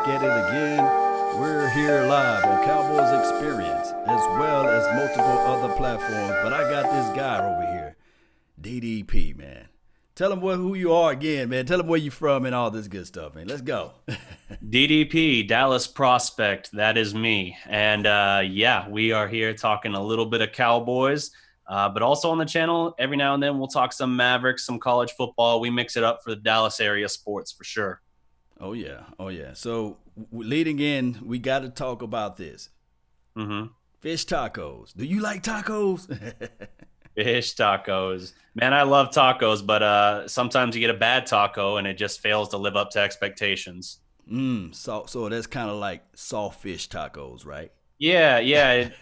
back at it again. We're here live on Cowboys Experience as well as multiple other platforms. But I got this guy over here, DDP, man. Tell him who you are again, man. Tell him where you from and all this good stuff, man. Let's go. DDP, Dallas prospect, that is me. And we are here talking a little bit of Cowboys, but also on the channel, every now and then we'll talk some Mavericks, some college football. We mix it up for the Dallas area sports for sure. Oh, yeah. So leading in, we got to talk about this. Fish tacos. Do you like tacos? Fish tacos. Man, I love tacos, but sometimes you get a bad taco and it just fails to live up to expectations. So that's kind of like soft fish tacos, right? Yeah. It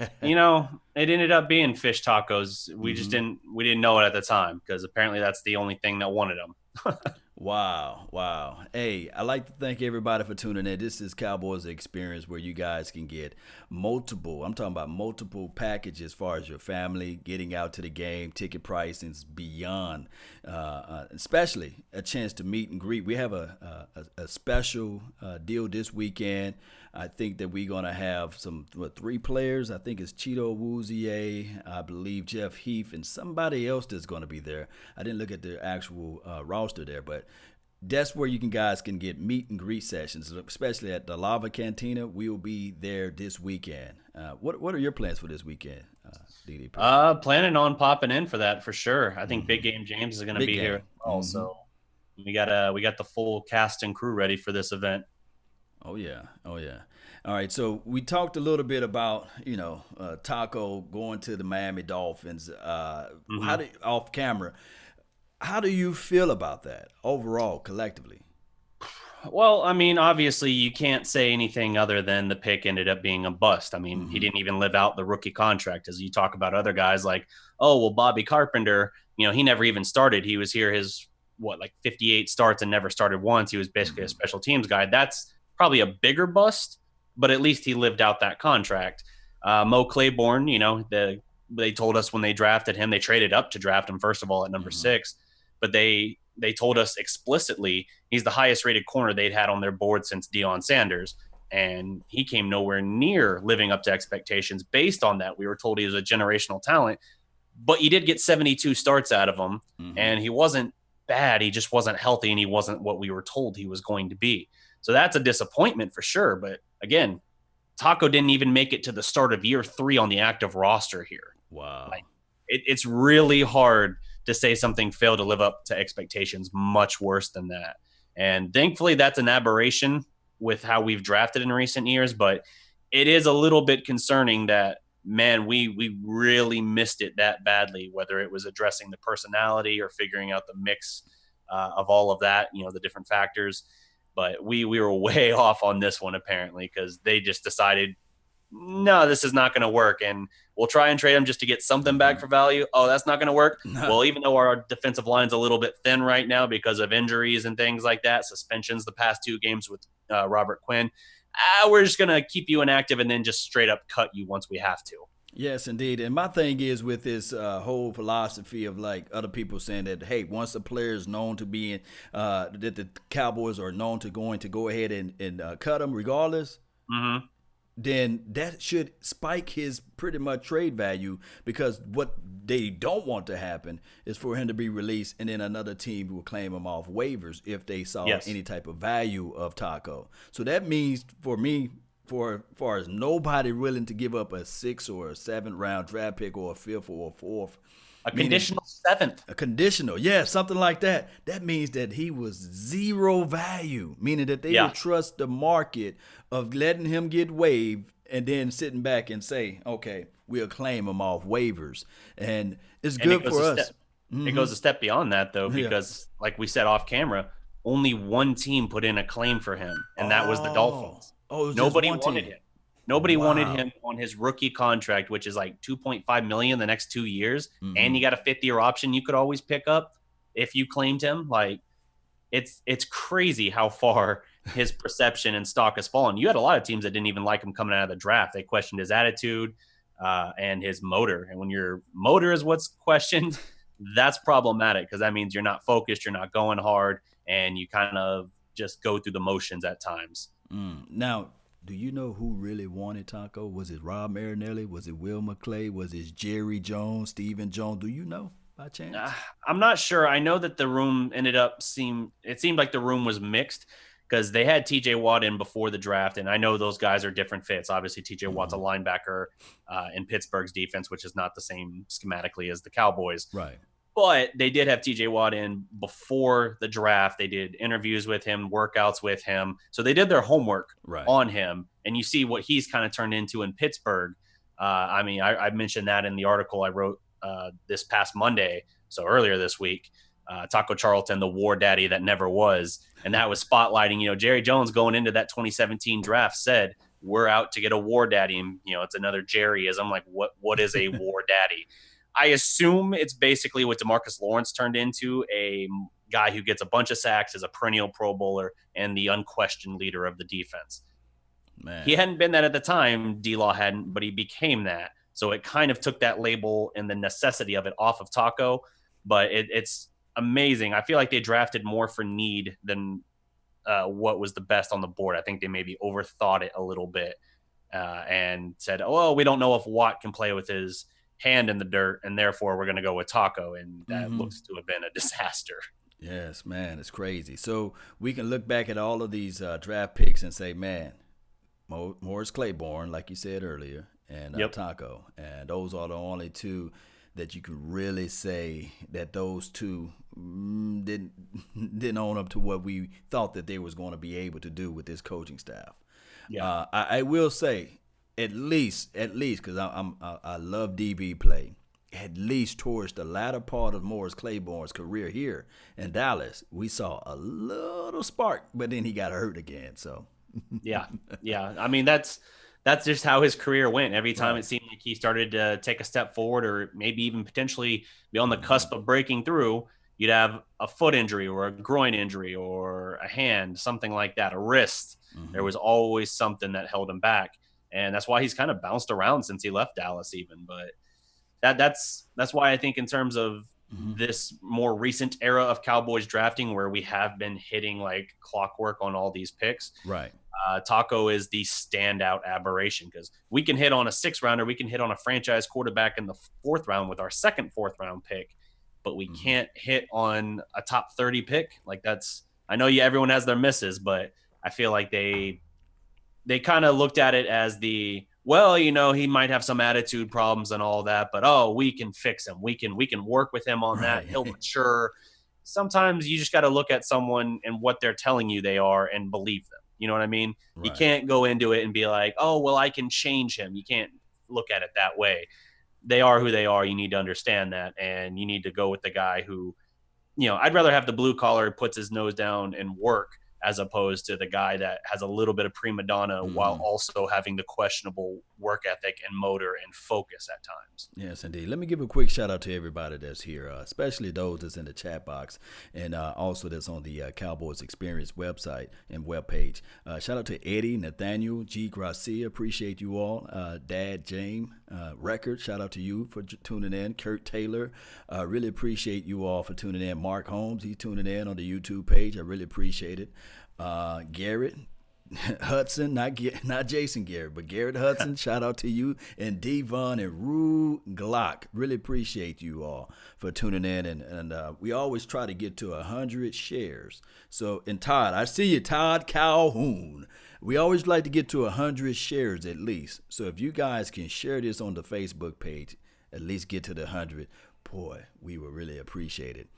ended up being fish tacos. We just didn't know it at the time because apparently that's the only thing that wanted them. Wow. Hey, I'd like to thank everybody for tuning in. This is Cowboys Experience where you guys can get multiple packages as far as your family, getting out to the game, ticket pricings beyond, especially a chance to meet and greet. We have a special deal this weekend. I think that we're going to have three players. I think it's Cheeto Woozier, I believe Jeff Heath, and somebody else that's going to be there. I didn't look at the actual roster there, but that's where guys can get meet and greet sessions, especially at the Lava Cantina. We'll be there this weekend. What are your plans for this weekend, DDP? Planning on popping in for that for sure. I think Big Game James is going to be here also. We got the full cast and crew ready for this event. Oh yeah. All right, so we talked a little bit about Taco going to the Miami Dolphins. Off camera, how do you feel about that overall, collectively? Well, I mean, obviously you can't say anything other than the pick ended up being a bust. I mean, he didn't even live out the rookie contract. As you talk about other guys like, Bobby Carpenter, he never even started. He was here 58 starts and never started once. He was basically a special teams guy. That's probably a bigger bust, but at least he lived out that contract. Mo Claiborne, they told us when they drafted him, they traded up to draft him, first of all, at number 6, but they told us explicitly he's the highest rated corner they'd had on their board since Deion Sanders. And he came nowhere near living up to expectations based on that. We were told he was a generational talent, but you did get 72 starts out of him, and he wasn't bad. He just wasn't healthy, and he wasn't what we were told he was going to be. So that's a disappointment for sure. But again, Taco didn't even make it to the start of year 3 on the active roster here. Wow. It's really hard to say something failed to live up to expectations, much worse than that. And thankfully that's an aberration with how we've drafted in recent years, but it is a little bit concerning that, man, we really missed it that badly, whether it was addressing the personality or figuring out the mix of all of that, the different factors. But we were way off on this one, apparently, because they just decided, no, this is not going to work. And we'll try and trade him just to get something back for value. Oh, that's not going to work. No. Well, even though our defensive line's a little bit thin right now because of injuries and things like that, suspensions the past 2 games with Robert Quinn, we're just going to keep you inactive and then just straight up cut you once we have to. Yes, indeed. And my thing is with this whole philosophy of like other people saying that, hey, once a player is known to be that the Cowboys are known to go ahead and cut him regardless, then that should spike his pretty much trade value, because what they don't want to happen is for him to be released and then another team will claim him off waivers if they saw any type of value of Taco. So that means for me, for far as nobody willing to give up a 6th or a 7th round draft pick or a 5th or a 4th. A conditional 7th. A conditional, something like that. That means that he was zero value, meaning that they would trust the market of letting him get waived and then sitting back and say, okay, we'll claim him off waivers. And it's good for us. It goes a step beyond that, though, because like we said off camera, only one team put in a claim for him, and that was the Dolphins. Nobody wanted him. Nobody wanted him on his rookie contract, which is like $2.5 million the next 2 years, and you got a 5th-year option you could always pick up if you claimed him. Like, it's crazy how far his perception and stock has fallen. You had a lot of teams that didn't even like him coming out of the draft. They questioned his attitude and his motor. And when your motor is what's questioned, that's problematic, because that means you're not focused, you're not going hard, and you kind of just go through the motions at times. Now, do you know who really wanted Taco? Was it Rob Marinelli? Was it Will McClay? Was it Jerry Jones, Stephen Jones? Do you know by chance? I'm not sure. I know that the room seemed like the room was mixed because they had TJ Watt in before the draft, and I know those guys are different fits. Obviously, TJ Watt's a linebacker in Pittsburgh's defense, which is not the same schematically as the Cowboys. Right. But they did have TJ Watt in before the draft. They did interviews with him, workouts with him. So they did their homework on him. And you see what he's kind of turned into in Pittsburgh. I mentioned that in the article I wrote this past Monday, so earlier this week. Taco Charlton, the war daddy that never was. And that was spotlighting, Jerry Jones going into that 2017 draft said, we're out to get a war daddy. And, it's another Jerryism. Like, what is a war daddy? I assume it's basically what DeMarcus Lawrence turned into, a guy who gets a bunch of sacks, is a perennial Pro Bowler, and the unquestioned leader of the defense. Man. He hadn't been that at the time, D-Law hadn't, but he became that. So it kind of took that label and the necessity of it off of Taco, but it's amazing. I feel like they drafted more for need than what was the best on the board. I think they maybe overthought it a little bit and said, oh, we don't know if Watt can play with his hand in the dirt, and therefore we're going to go with Taco, and that looks to have been a disaster. Yes, man, it's crazy. So we can look back at all of these draft picks and say, man, Morris Claiborne, like you said earlier, and Taco, and those are the only two that you could really say that those two didn't own up to what we thought that they was going to be able to do with this coaching staff. Yeah, I will say, at least, because I love DB play. At least towards the latter part of Morris Claiborne's career here in Dallas, we saw a little spark, but then he got hurt again. So, yeah. I mean, that's just how his career went. Every time it seemed like he started to take a step forward, or maybe even potentially be on the cusp of breaking through, you'd have a foot injury or a groin injury or a hand, something like that, a wrist. There was always something that held him back. And that's why he's kind of bounced around since he left Dallas even. But that's why I think in terms of this more recent era of Cowboys drafting, where we have been hitting like clockwork on all these picks, right? Taco is the standout aberration, because we can hit on a 6th rounder. We can hit on a franchise quarterback in the 4th round with our second 4th round pick, but we can't hit on a top 30 pick. Like, I know everyone has their misses, but I feel like they kind of looked at it as he might have some attitude problems and all that, but we can fix him. We can work with him on that. He'll mature. Sometimes you just got to look at someone and what they're telling you they are and believe them. You know what I mean? Right. You can't go into it and be like, I can change him. You can't look at it that way. They are who they are. You need to understand that, and you need to go with the guy who, I'd rather have the blue collar, puts his nose down and work, as opposed to the guy that has a little bit of prima donna while also having the questionable work ethic and motor and focus at times. Yes, indeed. Let me give a quick shout out to everybody that's here, especially those that's in the chat box, and also that's on the Cowboys Experience website and webpage. Shout out to Eddie, Nathaniel, G. Gracia. Appreciate you all. Dad, James, Record. Shout out to you for tuning in. Kurt Taylor. Really appreciate you all for tuning in. Mark Holmes, he's tuning in on the YouTube page. I really appreciate it. Garrett Hudson, not Jason Garrett, but Garrett Hudson, shout out to you, and Devon and Rue Glock. Really appreciate you all for tuning in, and we always try to get to 100 shares. So, and Todd, I see you, Todd Calhoun. We always like to get to 100 shares at least. So if you guys can share this on the Facebook page, at least get to the 100, boy, we would really appreciate it.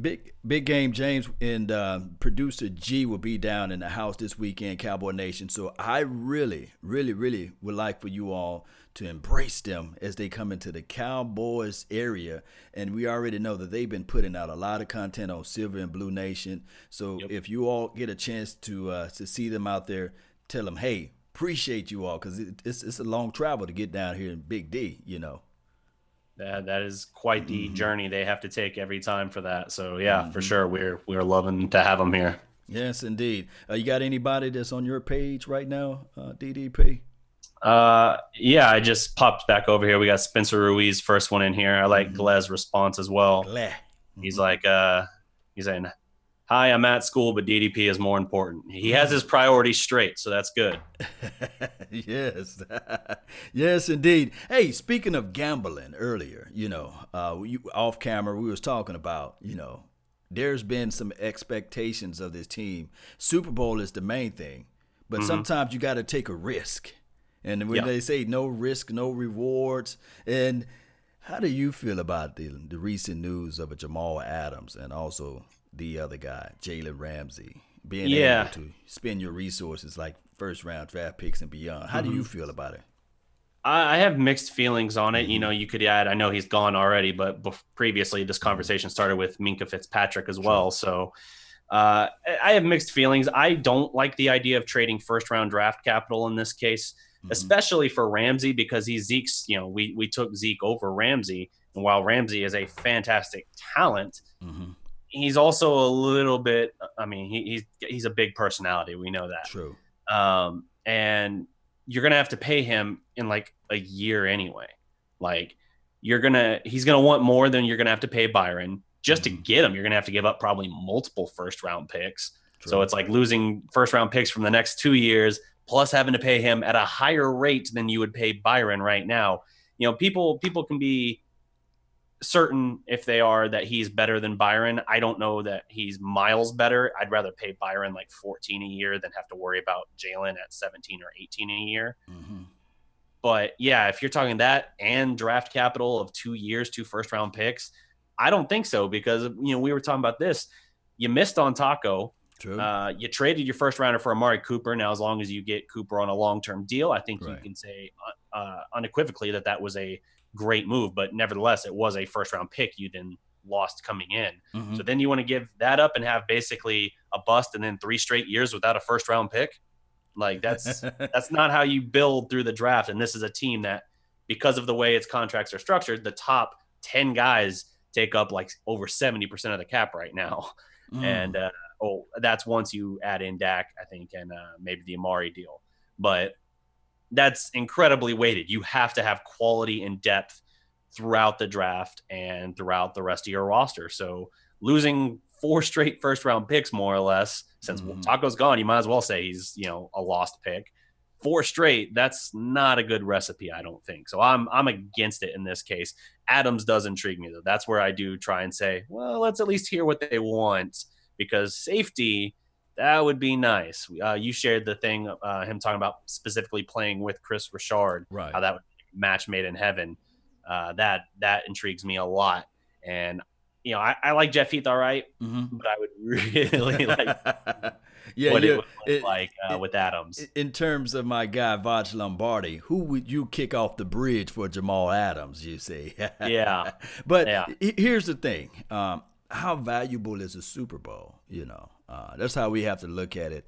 Big game, James, and producer G will be down in the house this weekend, Cowboy Nation. So I really, really, really would like for you all to embrace them as they come into the Cowboys area. And we already know that they've been putting out a lot of content on Silver and Blue Nation. So if you all get a chance to see them out there, tell them, hey, appreciate you all, because it's a long travel to get down here in Big D, That is quite the journey they have to take every time for that. So for sure, we're loving to have them here. Yes, indeed. You got anybody that's on your page right now, DDP? I just popped back over here. We got Spencer Ruiz, first one in here. I like Glez's response as well. He's like, he's saying, Hi, I'm at school, but DDP is more important. He has his priorities straight, so that's good. Yes, yes, indeed. Hey, speaking of gambling, earlier, off camera, we was talking about, there's been some expectations of this team. Super Bowl is the main thing, but sometimes you got to take a risk. And when they say no risk, no rewards, and how do you feel about the recent news of a Jamal Adams and also the other guy, Jalen Ramsey, being able to spend your resources like first round draft picks and beyond? How do you feel about it? I have mixed feelings on it. You could add, I know he's gone already, but previously this conversation started with Minkah Fitzpatrick as well. So I have mixed feelings. I don't like the idea of trading first round draft capital in this case, especially for Ramsey, because he's Zeke's, we took Zeke over Ramsey. And while Ramsey is a fantastic talent, he's also a little bit, he's a big personality. We know that. True. And you're going to have to pay him in like a year anyway. Like he's going to want more than you're going to have to pay Byron just to get him. You're going to have to give up probably multiple first round picks. True. So it's like losing first round picks from the next 2 years, plus having to pay him at a higher rate than you would pay Byron right now. People can be certain if they are that he's better than Byron. I don't know that he's miles better. I'd rather pay Byron like 14 a year than have to worry about Jalen at 17 or 18 a year. But yeah, if you're talking that and draft capital of 2 years, 2 first round picks, I don't think so, because we were talking about this. You missed on Taco. True. You traded your first rounder for Amari Cooper. Now, as long as you get Cooper on a long-term deal, I think you can say unequivocally that was a great move, but nevertheless, it was a first round pick you then lost coming in. So then you want to give that up and have basically a bust and then 3 straight years without a first round pick. Like that's not how you build through the draft. And this is a team that, because of the way its contracts are structured, the top 10 guys take up like over 70% of the cap right now. And that's once you add in Dak, I think, and maybe the Amari deal. But that's incredibly weighted. You have to have quality and depth throughout the draft and throughout the rest of your roster. So losing 4 straight first round picks, more or less, since Taco's gone, you might as well say he's, a lost pick. 4 straight, that's not a good recipe, I don't think. So I'm against it in this case. Adams does intrigue me, though. That's where I do try and say, well, let's at least hear what they want, because safety, that would be nice. You shared the thing, him talking about specifically playing with Chris Richard, right? How that would be a match made in heaven. That intrigues me a lot. And I like Jeff Heath, all right, but I would really like what it would look like with Adams. In terms of my guy Vaj Lombardi, who would you kick off the bridge for Jamal Adams? You say, But here's the thing: how valuable is a Super Bowl? That's how we have to look at it.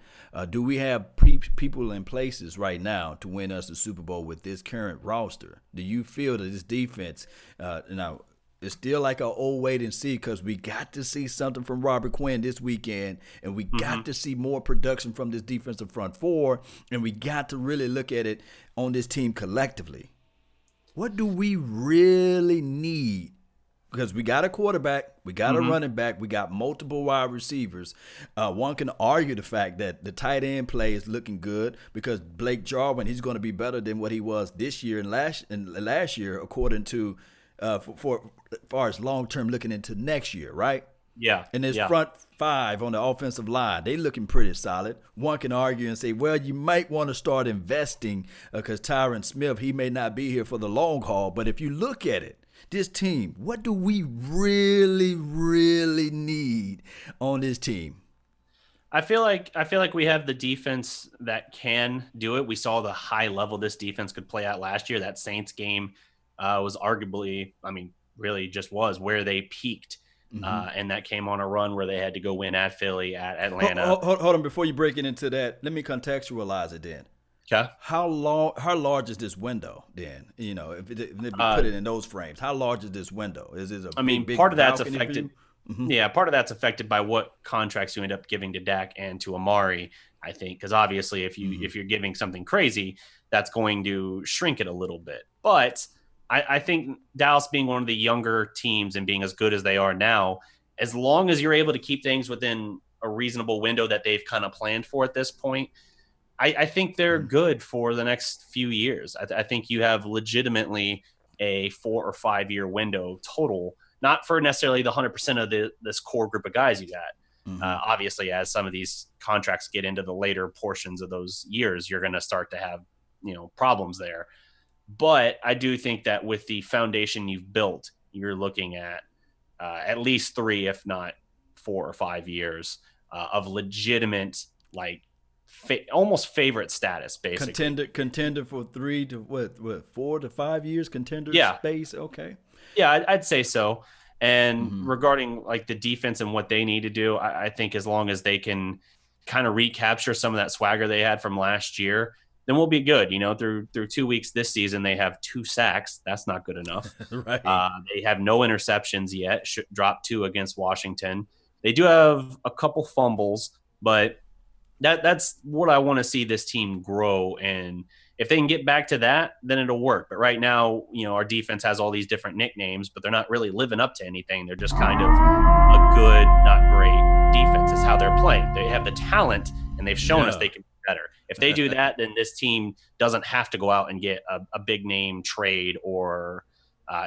Do we have people in places right now to win us the Super Bowl with this current roster? Do you feel that this defense, now, it's still like an old wait and see, because we got to see something from Robert Quinn this weekend, and we got to see more production from this defensive front four, and we got to really look at it on this team collectively. What do we really need? Because we got a quarterback, we got a running back, we got multiple wide receivers. One can argue the fact that the tight end play is looking good, because Blake Jarwin, he's going to be better than what he was this year and last year, according to for far as long term looking into next year, right? Yeah. And his front 5 on the offensive line, they looking pretty solid. One can argue and say, well, you might want to start investing, because Tyron Smith, he may not be here for the long haul. But if you look at it, this team, what do we really, really need on this team? I feel like we have the defense that can do it. We saw the high level this defense could play at last year. That Saints game was arguably, really just was where they peaked. And that came on a run where they had to go win at Philly, at Atlanta. Hold on, before you break it into that, let me contextualize it then. Okay. How large is this window then? If you put it in those frames, how large is this window? Is it big part of that's affected. Yeah, part of that's affected by what contracts you end up giving to Dak and to Amari, I think, because obviously if you're giving something crazy, that's going to shrink it a little bit. But I think Dallas being one of the younger teams and being as good as they are now, as long as you're able to keep things within a reasonable window that they've kind of planned for at this point, I think they're good for the next few years. I think you have legitimately a 4 or 5 year window total, not for necessarily the 100% of this core group of guys you got. Obviously, as some of these contracts get into the later portions of those years, you're going to start to have, problems there. But I do think that with the foundation you've built, you're looking at least 3, if not 4 or 5 years of legitimate, like almost favorite status, basically. Contender for 3 to what 4 to 5 years contender space. Okay. Yeah, I'd say so. And regarding like the defense and what they need to do, I think as long as they can kind of recapture some of that swagger they had from last year, then we'll be good. Through 2 weeks this season, they have 2 sacks. That's not good enough. Right. They have no interceptions yet. Dropped 2 against Washington. They do have a couple fumbles, but that's what I want to see this team grow. And if they can get back to that, then it'll work. But right now, our defense has all these different nicknames, but they're not really living up to anything. They're just kind of a good, not great defense. It's how they're playing. They have the talent, and they've shown us they can be better. If they do that, then this team doesn't have to go out and get a big name trade or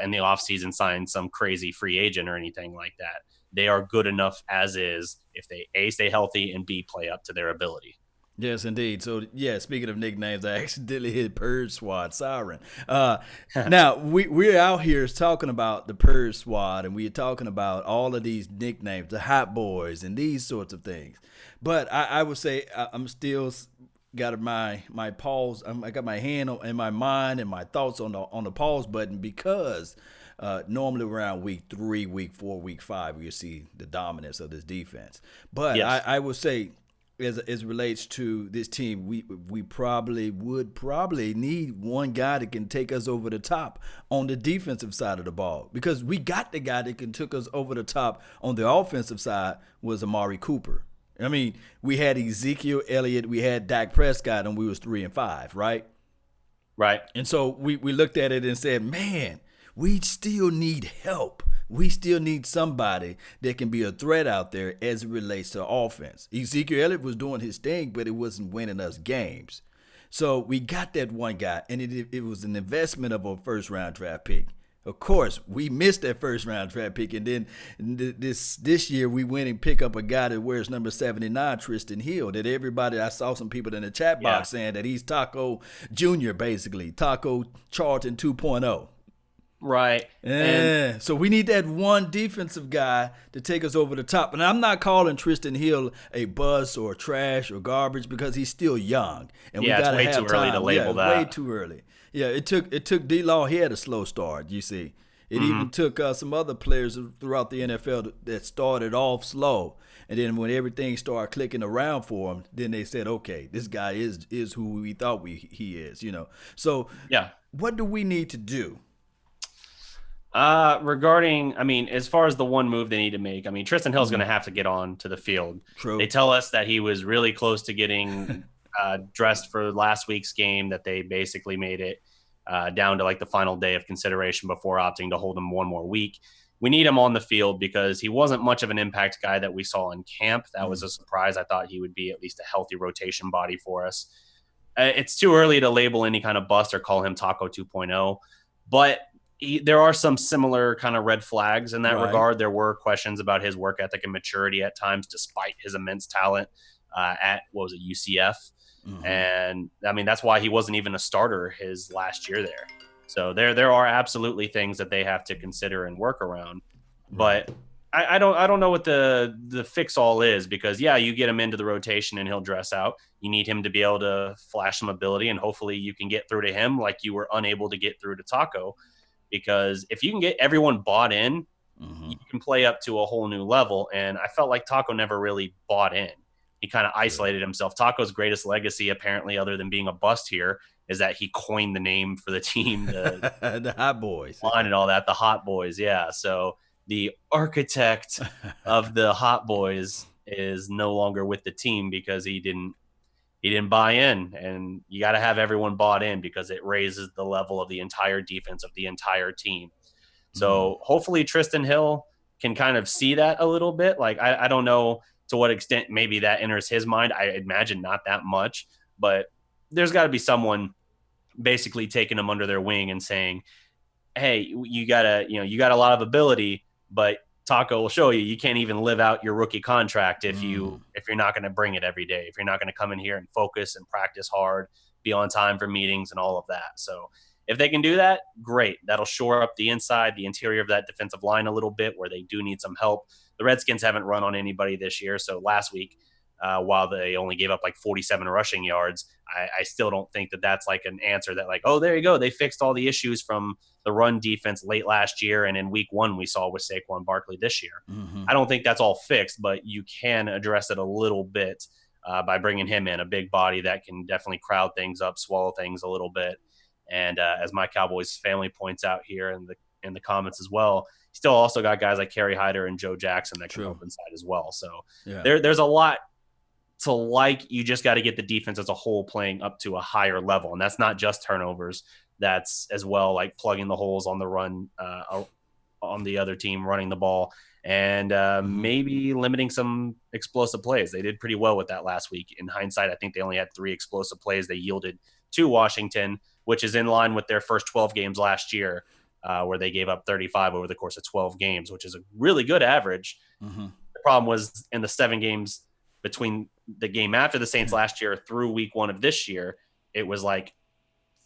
in the offseason sign some crazy free agent or anything like that. They are good enough as is if they A, stay healthy, and B, play up to their ability. Yes, indeed. So, yeah, speaking of nicknames, I accidentally hit Purge Squad Siren. Now, we're out here talking about the Purge Squad, and we're talking about all of these nicknames, the Hot Boys, and these sorts of things. But I would say I'm still got my pause. I got my hand in my mind and my thoughts on the pause button because normally around week 3, week 4, week 5, you see the dominance of this defense. But yes. I would say, as relates to this team, we probably need one guy that can take us over the top on the defensive side of the ball, because we got the guy that can take us over the top on the offensive side was Amari Cooper. I mean, we had Ezekiel Elliott, we had Dak Prescott, and we was 3-5, right? Right. And so we looked at it and said, man, we still need help. We still need somebody that can be a threat out there as it relates to offense. Ezekiel Elliott was doing his thing, but it wasn't winning us games. So we got that one guy, and it was an investment of a first-round draft pick. Of course, we missed that first-round draft pick, and then this year we went and pick up a guy that wears number 79, Tristan Hill, that I saw some people in the chat box saying that he's Taco Jr., basically, Taco Charlton 2.0. Right. Yeah. So we need that one defensive guy to take us over the top. And I'm not calling Tristan Hill a bust or trash or garbage, because he's still young. And we gotta it's way too early to label that. Way too early. Yeah, it took D-Law. He had a slow start, you see. It even took some other players throughout the NFL that started off slow. And then when everything started clicking around for him, then they said, okay, this guy is who we thought he is, So what do we need to do? Regarding, as far as the one move they need to make, Tristan Hill's going to have to get on to the field. True. They tell us that he was really close to getting dressed for last week's game, that they basically made it down to like the final day of consideration before opting to hold him one more week. We need him on the field because he wasn't much of an impact guy that we saw in camp. That was a surprise. I thought he would be at least a healthy rotation body for us. It's too early to label any kind of bust or call him Taco 2.0, but there are some similar kind of red flags in that regard. There were questions about his work ethic and maturity at times, despite his immense talent at UCF. And that's why he wasn't even a starter his last year there. So there are absolutely things that they have to consider and work around. But I don't know what the fix all is, because you get him into the rotation and he'll dress out. You need him to be able to flash some ability, and hopefully you can get through to him like you were unable to get through to Taco. Because if you can get everyone bought in, you can play up to a whole new level. And I felt like Taco never really bought in. He kind of isolated himself. Taco's greatest legacy, apparently, other than being a bust here, is that he coined the name for the team, the Hot Boys, line and all that, the Hot Boys. Yeah. So the architect of the Hot Boys is no longer with the team because he didn't buy in, and you got to have everyone bought in because it raises the level of the entire defense of the entire team. So hopefully Tristan Hill can kind of see that a little bit. Like, I don't know to what extent maybe that enters his mind, I imagine not that much, but there's got to be someone basically taking him under their wing and saying, hey, you got a lot of ability, but Taco will show you can't even live out your rookie contract if you're not going to bring it every day, if you're not going to come in here and focus and practice hard, be on time for meetings and all of that. So if they can do that, great. That'll shore up the inside, the interior of that defensive line a little bit where they do need some help. The Redskins haven't run on anybody this year. So last week, while they only gave up like 47 rushing yards, I still don't think that that's like an answer that like, oh, there you go. They fixed all the issues from the run defense late last year. And in week 1, we saw with Saquon Barkley this year. I don't think that's all fixed, but you can address it a little bit by bringing him in, a big body that can definitely crowd things up, swallow things a little bit. And as my Cowboys family points out here in the comments as well, still also got guys like Kerry Hyder and Joe Jackson that can help inside as well. So there's a lot to like. You just got to get the defense as a whole playing up to a higher level. And that's not just turnovers. That's as well like plugging the holes on the run on the other team running the ball and maybe limiting some explosive plays. They did pretty well with that last week. In hindsight, I think they only had 3 explosive plays they yielded to Washington, which is in line with their first 12 games last year, where they gave up 35 over the course of 12 games, which is a really good average. The problem was in the 7 games between the game after the Saints last year through week 1 of this year, it was like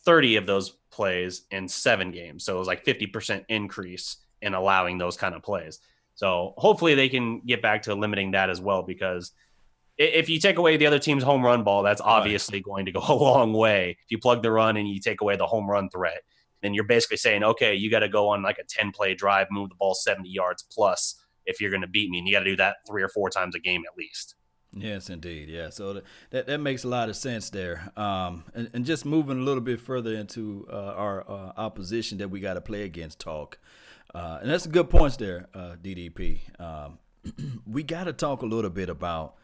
30 of those plays in 7 games. So it was like 50% increase in allowing those kind of plays. So hopefully they can get back to limiting that as well, because if you take away the other team's home run ball, that's obviously going to go a long way. If you plug the run and you take away the home run threat, then you're basically saying, okay, you got to go on like a 10-play drive, move the ball 70 yards plus if you're going to beat me. And you got to do that 3 or 4 times a game at least. Yes, indeed. Yeah. So that makes a lot of sense there. And just moving a little bit further into our opposition that we got to play against, talk. And that's good points there, DDP. We got to talk a little bit about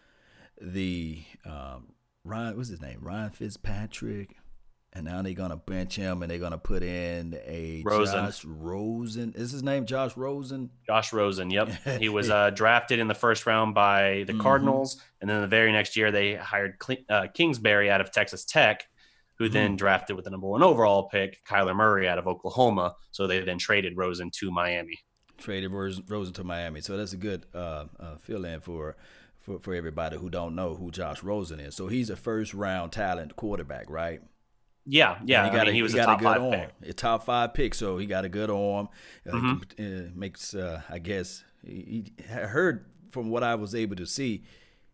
the what's his name? Ryan Fitzpatrick. And now they're going to bench him, and they're going to put in a Rosen. Josh Rosen. Is his name Josh Rosen? Josh Rosen, yep. He was drafted in the first round by the Cardinals, and then the very next year they hired Kingsbury out of Texas Tech, who then drafted with the number 1 overall pick Kyler Murray out of Oklahoma. So they then traded Rosen to Miami. Traded Rosen to Miami. So that's a good fill-in for everybody who don't know who Josh Rosen is. So he's a first-round talent quarterback, right? Yeah. He was a top 5 pick. A top 5 pick, so he got a good arm. Makes, I guess, I heard from what I was able to see,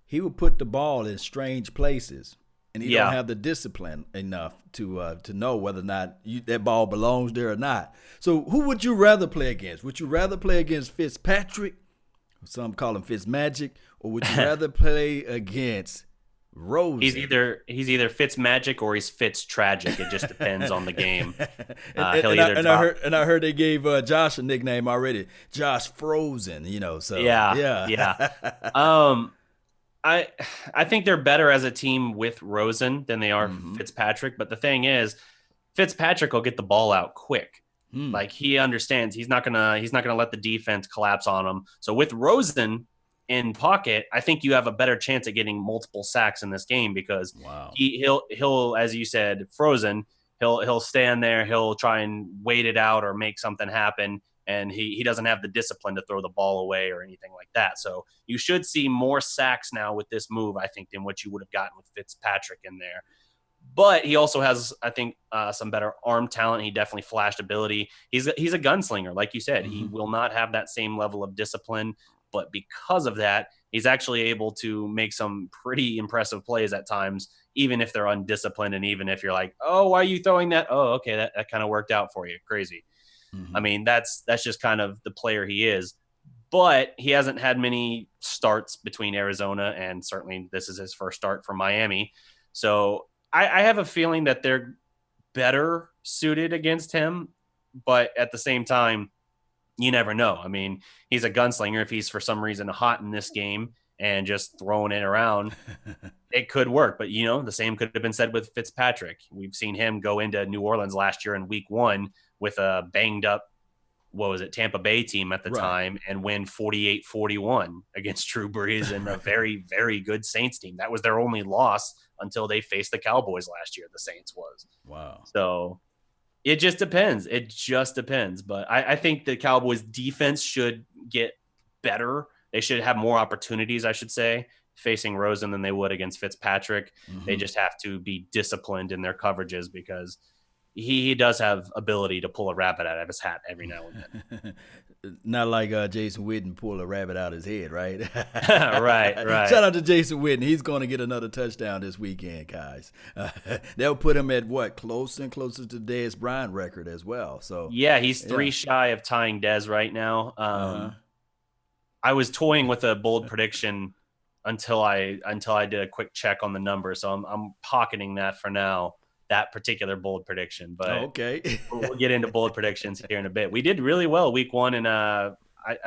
he would put the ball in strange places, and he don't have the discipline enough to know whether or not that ball belongs there or not. So who would you rather play against? Would you rather play against Fitzpatrick, some call him Fitzmagic, or would you rather play against Rosen? He's either Fitz magic or he's Fitz tragic. It just depends on the game. I heard they gave Josh a nickname already, Josh Frozen. So yeah. I think they're better as a team with Rosen than they are Fitzpatrick. But the thing is, Fitzpatrick will get the ball out quick. Like he understands he's not gonna let the defense collapse on him. So with Rosen in pocket, I think you have a better chance at getting multiple sacks in this game because he'll as you said, Frozen, he'll stand there, he'll try and wait it out or make something happen, and he doesn't have the discipline to throw the ball away or anything like that. So you should see more sacks now with this move, I think, than what you would have gotten with Fitzpatrick in there. But he also has, I think, some better arm talent. He definitely flashed ability. He's a gunslinger, like you said. He will not have that same level of discipline. But because of that, he's actually able to make some pretty impressive plays at times, even if they're undisciplined and even if you're like, oh, why are you throwing that? Oh, okay, that kind of worked out for you. Crazy. I mean, that's just kind of the player he is. But he hasn't had many starts between Arizona, and certainly this is his first start for Miami. So I have a feeling that they're better suited against him, but at the same time, you never know. I mean, he's a gunslinger. If he's for some reason hot in this game and just throwing it around, it could work. But, the same could have been said with Fitzpatrick. We've seen him go into New Orleans last year in week 1 with a banged up what was it, Tampa Bay team at the time and win 48-41 against Drew Brees and a very, very good Saints team. That was their only loss until they faced the Cowboys last year, the Saints was. Wow. So it just depends. It just depends. But I think the Cowboys defense should get better. They should have more opportunities, I should say, facing Rosen than they would against Fitzpatrick. Mm-hmm. They just have to be disciplined in their coverages because he does have ability to pull a rabbit out of his hat every now and then. Not like Jason Witten pull a rabbit out of his head, right? Right. Shout out to Jason Witten. He's going to get another touchdown this weekend, guys. They'll put him at closer and closer to Dez Bryant record as well. So yeah, he's 3 shy of tying Dez right now. I was toying with a bold prediction until I did a quick check on the number, so I'm pocketing that for now. That particular bold prediction, but okay. We'll get into bold predictions here in a bit. We did really well week 1, and I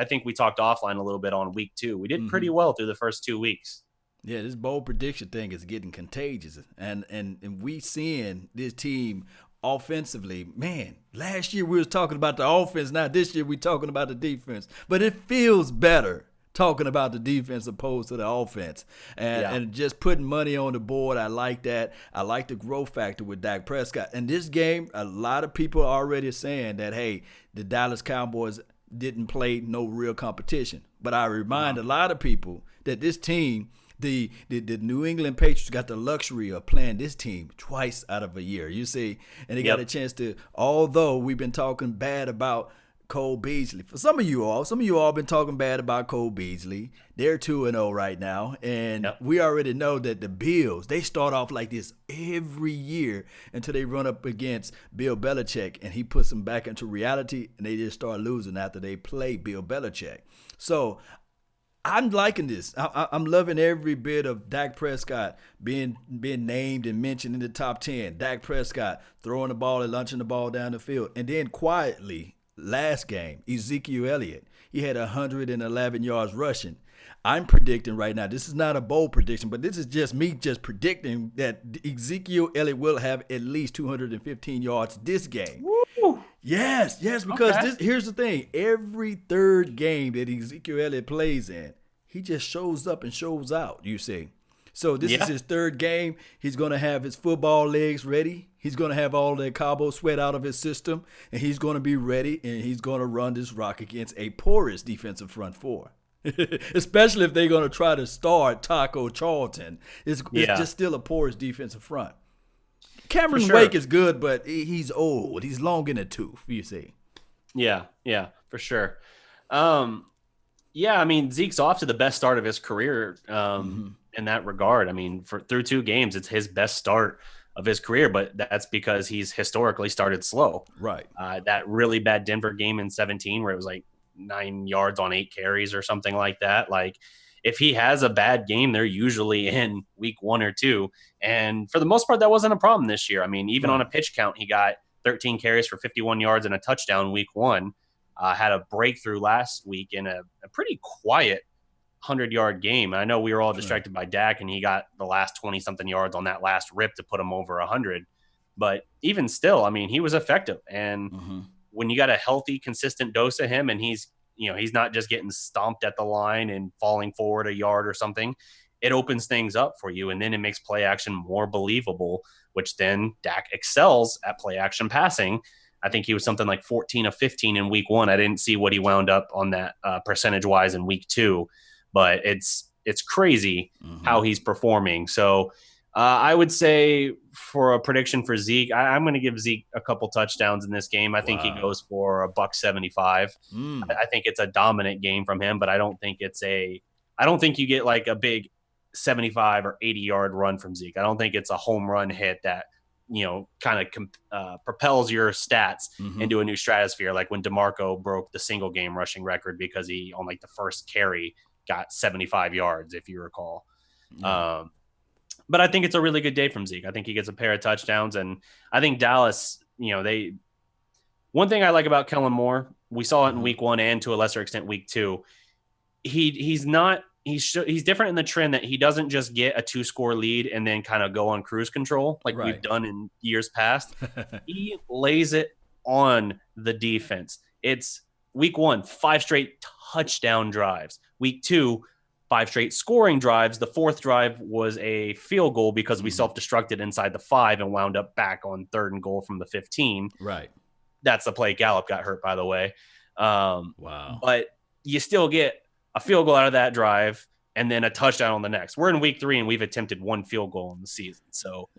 think we talked offline a little bit on week 2. We did pretty well through the first 2 weeks. Yeah, this bold prediction thing is getting contagious, and we seeing this team offensively. Man, last year we was talking about the offense. Now this year we talking about the defense, but it feels better talking about the defense opposed to the offense and just putting money on the board. I like that. I like the growth factor with Dak Prescott. And this game, a lot of people are already saying that, hey, the Dallas Cowboys didn't play no real competition. But I remind a lot of people that this team, the New England Patriots got the luxury of playing this team twice out of a year, you see. And they got a chance to, although we've been talking bad about Cole Beasley. For some of you all been talking bad about Cole Beasley. They're 2-0 right now. And we already know that the Bills, they start off like this every year until they run up against Bill Belichick and he puts them back into reality and they just start losing after they play Bill Belichick. So I'm liking this. I'm loving every bit of Dak Prescott being named and mentioned in the top 10. Dak Prescott throwing the ball and launching the ball down the field. And then quietly, last game, Ezekiel Elliott, he had 111 yards rushing. I'm predicting right now, this is not a bold prediction, but this is just me just predicting that Ezekiel Elliott will have at least 215 yards this game. Woo. Yes, because here's the thing. Every third game that Ezekiel Elliott plays in, he just shows up and shows out, you see. So this is his third game. He's going to have his football legs ready. He's going to have all that Cabo sweat out of his system, and he's going to be ready, and he's going to run this rock against a porous defensive front four, especially if they're going to try to start Taco Charlton. It's just still a porous defensive front. Cameron Wake is good, but he's old. He's long in the tooth, you see. Yeah, for sure. I mean, Zeke's off to the best start of his career in that regard. I mean, through 2 games, it's his best start of his career, but that's because he's historically started slow. Right. That really bad Denver game in 2017 where it was like 9 yards on 8 carries or something like that. Like, if he has a bad game, they're usually in week 1 or 2. And for the most part, that wasn't a problem this year. I mean, even on a pitch count, he got 13 carries for 51 yards and a touchdown week 1. Had a breakthrough last week in a pretty quiet 100-yard game. And I know we were all distracted by Dak, and he got the last 20-something yards on that last rip to put him over 100. But even still, I mean, he was effective. And when you got a healthy, consistent dose of him, and he's not just getting stomped at the line and falling forward a yard or something, it opens things up for you, and then it makes play action more believable, which then Dak excels at play action passing. I think he was something like 14 of 15 in week 1. I didn't see what he wound up on that percentage-wise in week 2, but it's crazy how he's performing. So I would say for a prediction for Zeke, I'm going to give Zeke a couple touchdowns in this game. I think he goes for $175. I think it's a dominant game from him, but I don't think you get like a big 75 or 80-yard run from Zeke. I don't think it's a home run hit that kind of propels your stats into a new stratosphere, like when DeMarco broke the single game rushing record because he, on like the first carry, got 75 yards, if you recall. But I think it's a really good day from Zeke. I think he gets a pair of touchdowns, and I think Dallas, one thing I like about Kellen Moore, we saw it in week 1 and to a lesser extent week 2. He's different in the trend that he doesn't just get a 2-score lead and then kind of go on cruise control like we've done in years past. He lays it on the defense. It's week 1, 5 straight touchdown drives. Week 2, 5 straight scoring drives. The 4th drive was a field goal because we self-destructed inside the 5 and wound up back on 3rd and goal from the 15. Right. That's the play Gallup got hurt, by the way. Wow. But you still get a field goal out of that drive and then a touchdown on the next. We're in week 3 and we've attempted 1 field goal in the season. So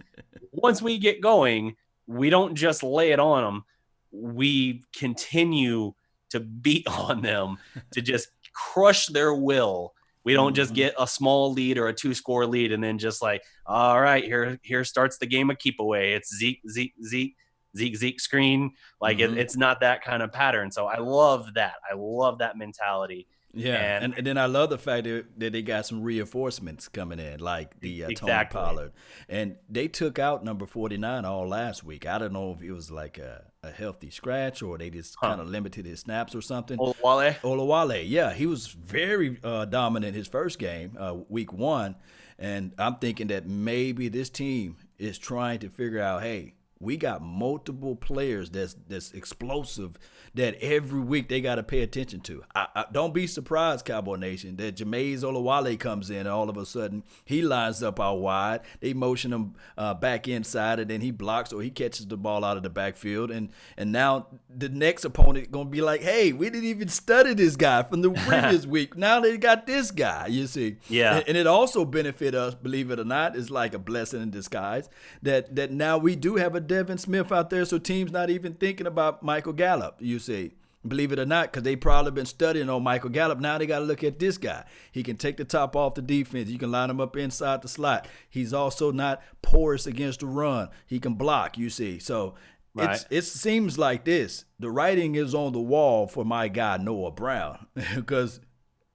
once we get going, we don't just lay it on them. We continue to beat on them to just crush their will. We don't just get a small lead or a 2-score lead and then just like, all right, here starts the game of keep away. It's Zeke screen. Like it's not that kind of pattern. So I love that. I love that mentality. Yeah, and then I love the fact that they got some reinforcements coming in, like the Tony Pollard. And they took out number 49 all last week. I don't know if it was like a healthy scratch or they just kind of limited his snaps or something. Olawale, yeah. He was very dominant his first game, week 1. And I'm thinking that maybe this team is trying to figure out, hey, we got multiple players that's explosive that every week they got to pay attention to. I don't be surprised, Cowboy Nation, that Jameis Olawale comes in and all of a sudden he lines up out wide. They motion him back inside and then he blocks or he catches the ball out of the backfield. And now the next opponent going to be like, hey, we didn't even study this guy from the previous week. Now they got this guy, you see. Yeah. And it also benefit us, believe it or not. It's like a blessing in disguise that now we do have a Devin Smith out there, so teams not even thinking about Michael Gallup, you see. Believe it or not, because they probably been studying on Michael Gallup. Now they got to look at this guy. He can take the top off the defense. You can line him up inside the slot. He's also not porous against the run. He can block, you see. So it seems like this. The writing is on the wall for my guy, Noah Brown, because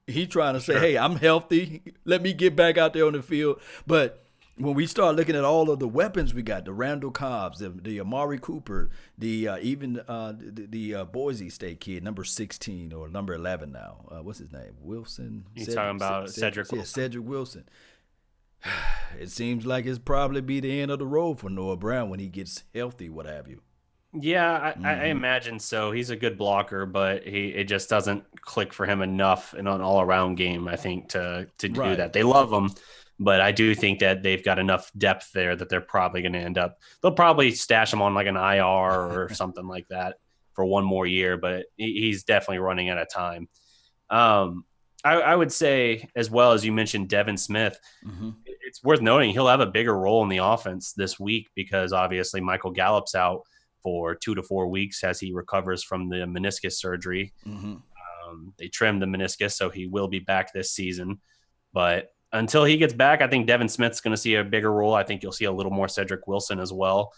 he's trying to say, hey, I'm healthy. Let me get back out there on the field. But when we start looking at all of the weapons we got, the Randall Cobbs, the Amari Cooper, the Boise State kid, number 16 or number 11 now. What's his name? Wilson? You're talking about Cedric Wilson. Yeah, Cedric Wilson. It seems like it's probably be the end of the road for Noah Brown when he gets healthy, what have you. Yeah, I imagine so. He's a good blocker, but it just doesn't click for him enough in an all-around game, I think, to do that. They love him. But I do think that they've got enough depth there that they're probably going to end up – they'll probably stash him on like an IR or something like that for one more year, but he's definitely running out of time. I would say, as well as you mentioned Devin Smith, it's worth noting he'll have a bigger role in the offense this week because obviously Michael Gallup's out for 2 to 4 weeks as he recovers from the meniscus surgery. They trimmed the meniscus, so he will be back this season. But – until he gets back, I think Devin Smith's going to see a bigger role. I think you'll see a little more Cedric Wilson as well.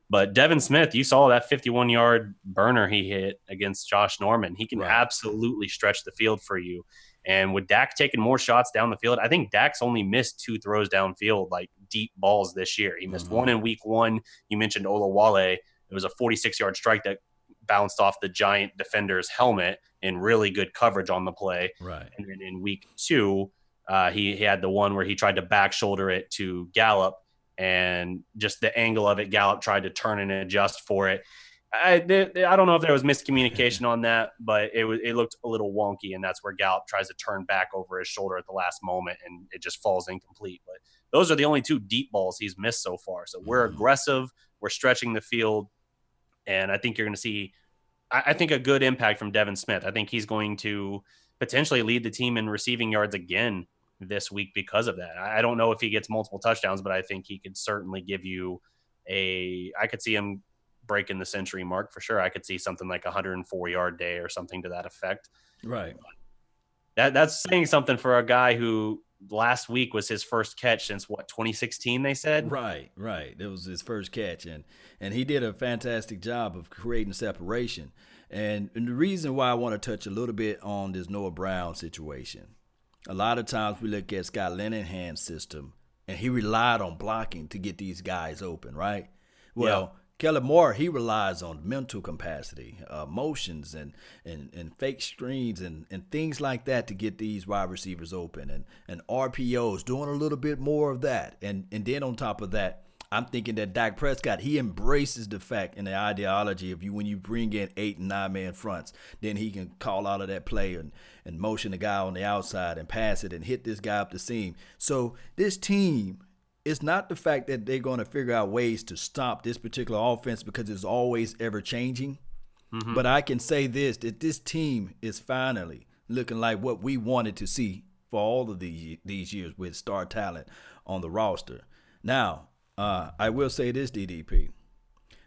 But Devin Smith, you saw that 51-yard burner he hit against Josh Norman. He can absolutely stretch the field for you. And with Dak taking more shots down the field, I think Dak's only missed 2 throws downfield, like deep balls this year. He missed one in week 1. You mentioned Olawale. It was a 46-yard strike that bounced off the giant defender's helmet in really good coverage on the play. Right. And then in week 2, he had the one where he tried to back shoulder it to Gallup, and just the angle of it, Gallup tried to turn and adjust for it. I don't know if there was miscommunication on that, but it looked a little wonky, and that's where Gallup tries to turn back over his shoulder at the last moment, and it just falls incomplete. But those are the only 2 deep balls he's missed so far. So we're aggressive, we're stretching the field, and I think you're going to see, I think, a good impact from Devin Smith. I think he's going to potentially lead the team in receiving yards again this week because of that. I don't know if he gets multiple touchdowns, but I think he could certainly give you I could see him breaking the century mark for sure. I could see something like 104-yard day or something to that effect. Right. That's saying something for a guy who last week was his first catch since 2016, they said? Right. It was his first catch, and he did a fantastic job of creating separation. And the reason why I want to touch a little bit on this Noah Brown situation, a lot of times we look at Scott Linehan's system, and he relied on blocking to get these guys open, right? Well, Kellen Moore, he relies on mental capacity, motions and fake screens and things like that to get these wide receivers open, and RPOs, doing a little bit more of that. And then on top of that, I'm thinking that Dak Prescott, he embraces the fact and the ideology of when you bring in 8 and 9 man fronts, then he can call out of that play and motion the guy on the outside and pass it and hit this guy up the seam. So this team, it's not the fact that they're going to figure out ways to stop this particular offense because it's always ever changing. Mm-hmm. But I can say that this team is finally looking like what we wanted to see for all of these years with star talent on the roster. Now, I will say this, DDP.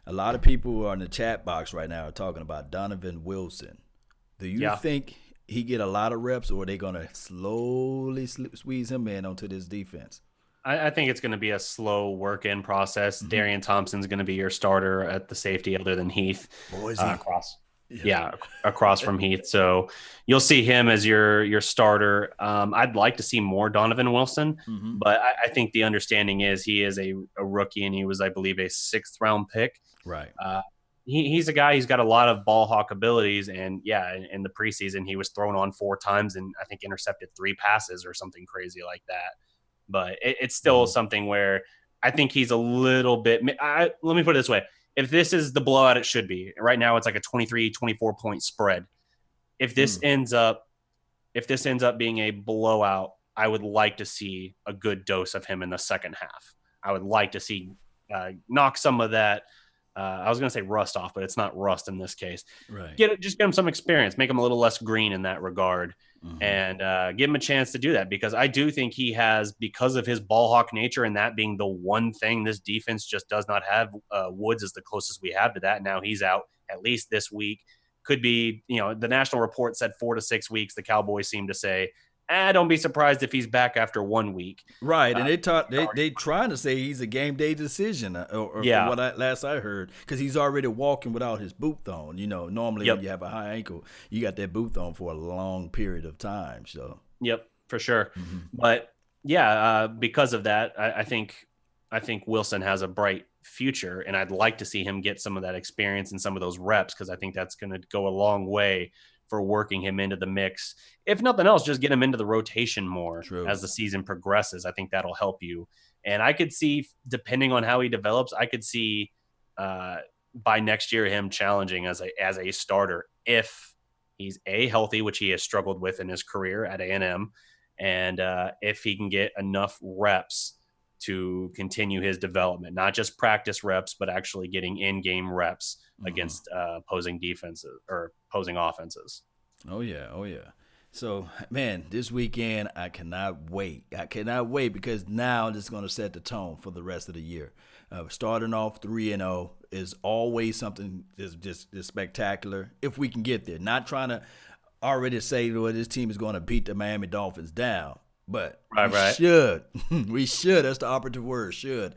A lot of people who are in the chat box right now are talking about Donovan Wilson. Do you think he get a lot of reps, or are they going to slowly squeeze him in onto this defense? I think it's going to be a slow work-in process. Mm-hmm. Darian Thompson's going to be your starter at the safety other than Heath. Across from Heath. So you'll see him as your starter. I'd like to see more Donovan Wilson, but I think the understanding is he is a rookie, and he was, I believe, a 6th-round pick. Right. He's a guy who's got a lot of ball hawk abilities, and in the preseason he was thrown on 4 times and I think intercepted 3 passes or something crazy like that. But it's still something where I think he's a little bit let me put it this way. If this is the blowout it should be, right now it's like a 23, 24-point spread. If this ends up being a blowout, I would like to see a good dose of him in the second half. I would like to see knock some of that. I was going to say rust off, but it's not rust in this case. Right. Just get him some experience, make him a little less green in that regard, and give him a chance to do that, because I do think he has, because of his ball hawk nature and that being the one thing this defense just does not have. Woods is the closest we have to that. Now he's out at least this week. Could be, the national report said 4 to 6 weeks. The Cowboys seem to say, don't be surprised if he's back after 1 week. Right, and they trying to say he's a game day decision, or from what last I heard, because he's already walking without his boot on. Normally when you have a high ankle, you got that boot on for a long period of time. So. Yep, for sure. But because of that, I think Wilson has a bright future, and I'd like to see him get some of that experience and some of those reps, because I think that's going to go a long way for working him into the mix. If nothing else, just get him into the rotation more as the season progresses. I think that'll help you. And I could see, depending on how he develops, I could see by next year him challenging as a starter if he's healthy, which he has struggled with in his career at A&M, and if he can get enough reps to continue his development, not just practice reps, but actually getting in-game reps against opposing defenses or opposing offenses. Oh yeah. So, man, this weekend I cannot wait. Because now this is going to set the tone for the rest of the year. Starting off 3-0 is always something just spectacular if we can get there. Not trying to already say, well, this team is going to beat the Miami Dolphins down. But we should, that's the operative word, should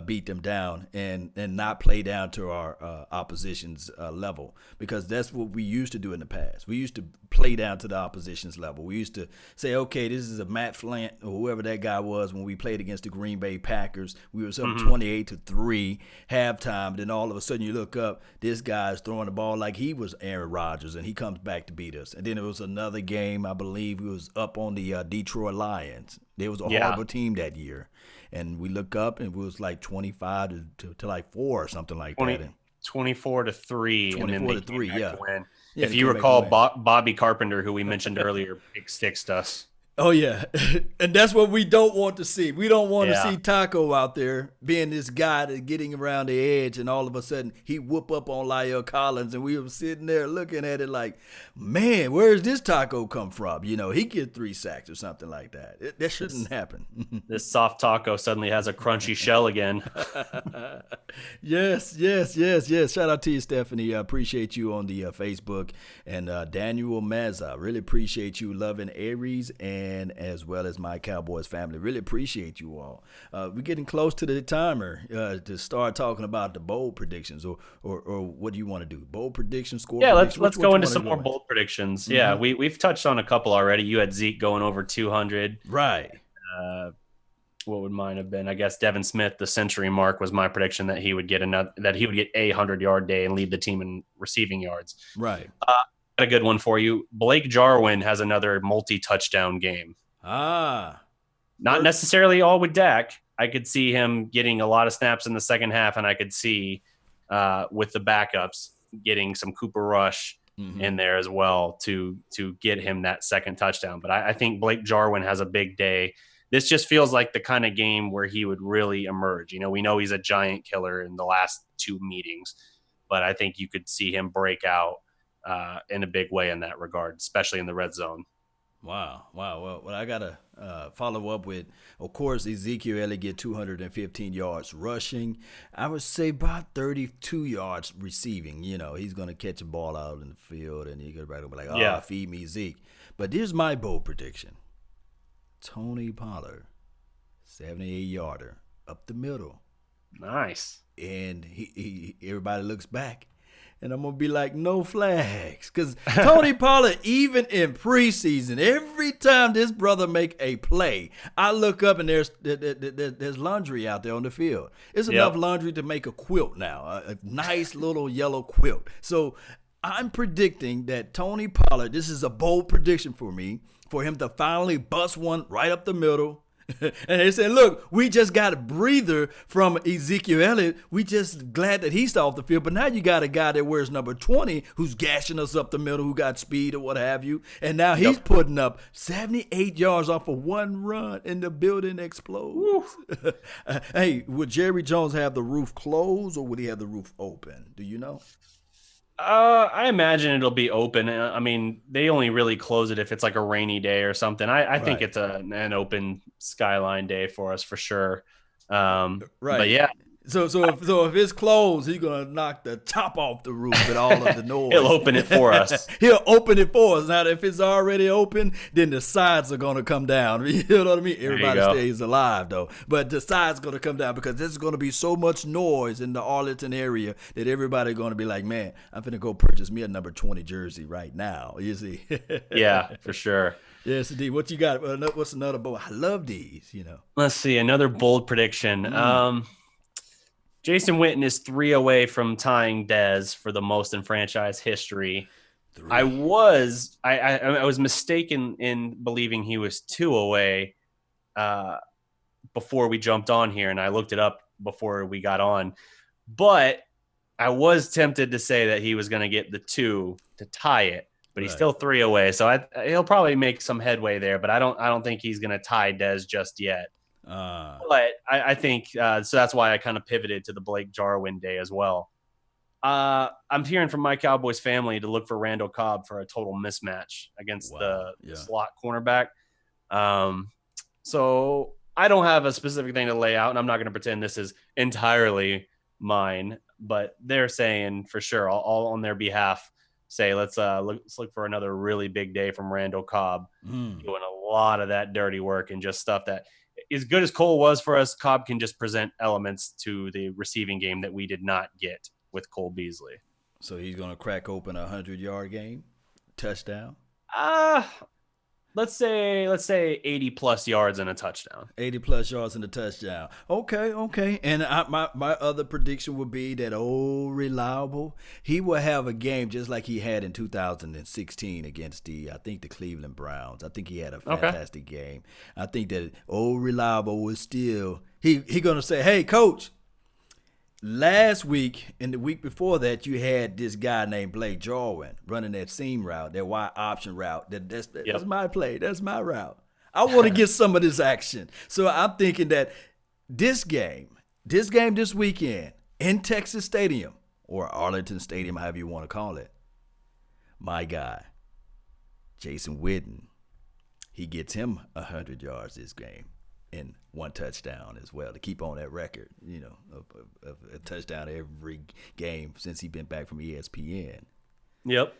beat them down and not play down to our opposition's level, because that's what we used to do in the past. We used to play down to the opposition's level. We used to say, okay, this is a Matt Flint or whoever that guy was when we played against the Green Bay Packers. We were up 28-3 halftime. Then all of a sudden you look up, this guy's throwing the ball like he was Aaron Rodgers, and he comes back to beat us. And then it was another game, I believe, he was up on the Detroit Lions. There was a horrible team that year, and we look up and it was like 25 to like 4 or something like that. 24-3. 24-3, yeah. If you recall, Bobby Carpenter, who we mentioned earlier, big sticks us. Oh, yeah. And that's what we don't want to see. We don't want to see Taco out there being this guy that's getting around the edge, and all of a sudden he whoop up on Lyle Collins, and we were sitting there looking at it like, man, where's this Taco come from? He get 3 sacks or something like that. That shouldn't happen. This soft Taco suddenly has a crunchy shell again. Yes. Shout out to you, Stephanie. I appreciate you on the Facebook. And Daniel Mazza, really appreciate you. Loving Aries and as well as my Cowboys family. Really appreciate you all. We're getting close to the timer to start talking about the bold predictions, or what do you want to do? Bold predictions, score predictions? Let's go into some more bold predictions. Yeah, we've touched on a couple already. You had Zeke going over 200. Right. What would mine have been? I guess Devin Smith, the century mark, was my prediction that he would get a 100-yard day and lead the team in receiving yards. Right. A good one for you. Blake Jarwin has another multi-touchdown game. Not necessarily all with Dak, I could see him getting a lot of snaps in the second half, and I could see with the backups getting some Cooper Rush in there as well to get him that second touchdown. But I think Blake Jarwin has a big day. This just feels like the kind of game where he would really emerge. You know, we know he's a giant killer in the last 2 meetings, but I think you could see him break out in a big way in that regard, especially in the red zone. Wow. Well, I got to follow up with, of course, Ezekiel Elliott get 215 yards rushing. I would say about 32 yards receiving. You know, he's going to catch a ball out in the field, and you're going to be like, feed me Zeke. But here's my bold prediction. Tony Pollard, 78-yarder, up the middle. Nice. And he everybody looks back. And I'm going to be like, no flags. Because Tony Pollard, even in preseason, every time this brother make a play, I look up and there's laundry out there on the field. It's enough laundry to make a quilt now, a nice little yellow quilt. So I'm predicting that Tony Pollard, this is a bold prediction for me, for him to finally bust one right up the middle. And they said, look, we just got a breather from Ezekiel Elliott. We just glad that he's off the field. But now you got a guy that wears number 20 who's gashing us up the middle, who got speed or what have you. And now he's putting up 78 yards off of one run, and the building explodes. Hey, would Jerry Jones have the roof closed, or would he have the roof open? Do you know? I imagine it'll be open. I mean, they only really close it if it's like a rainy day or something. I think it's an open skyline day for us for sure. But yeah. So if it's closed, he's gonna knock the top off the roof with all of the noise. He'll open it for us. He'll open it for us. Now, if it's already open, then the sides are gonna come down. You know what I mean? Everybody stays alive though, but the sides gonna come down because there's gonna be so much noise in the Arlington area that everybody's gonna be like, man, I'm finna go purchase me a number 20 jersey right now. You see? Yeah, for sure. Yes, indeed. What you got? What's another bold? I love these. You know. Let's see another bold prediction. Jason Witten is 3 away from tying Dez for the most in franchise history. 3. I was mistaken in believing he was 2 away before we jumped on here, and I looked it up before we got on. But I was tempted to say that he was going to get the 2 to tie it, but he's still 3 away. So he'll probably make some headway there, but I don't think he's going to tie Dez just yet. But I think so that's why I kind of pivoted to the Blake Jarwin day as well. I'm hearing from my Cowboys family to look for Randall Cobb for a total mismatch against the slot cornerback. So I don't have a specific thing to lay out, and I'm not going to pretend this is entirely mine, but they're saying for sure, all on their behalf, say let's look for another really big day from Randall Cobb, doing a lot of that dirty work and just stuff that, as good as Cole was for us, Cobb can just present elements to the receiving game that we did not get with Cole Beasley. So he's going to crack open a 100-yard game, touchdown? Let's say 80-plus yards and a touchdown. 80-plus yards and a touchdown. Okay. And my other prediction would be that reliable, he will have a game just like he had in 2016 against the Cleveland Browns. I think he had a fantastic game. I think that reliable was still he going to say, hey, coach, last week and the week before that, you had this guy named Blake Jarwin running that seam route, that wide option route. That's my play. That's my route. I want to get some of this action. So I'm thinking that this game this weekend in Texas Stadium or Arlington Stadium, however you want to call it, my guy, Jason Witten, he gets him 100 yards this game. And 1 touchdown as well to keep on that record, of a touchdown every game since he's been back from ESPN. Yep,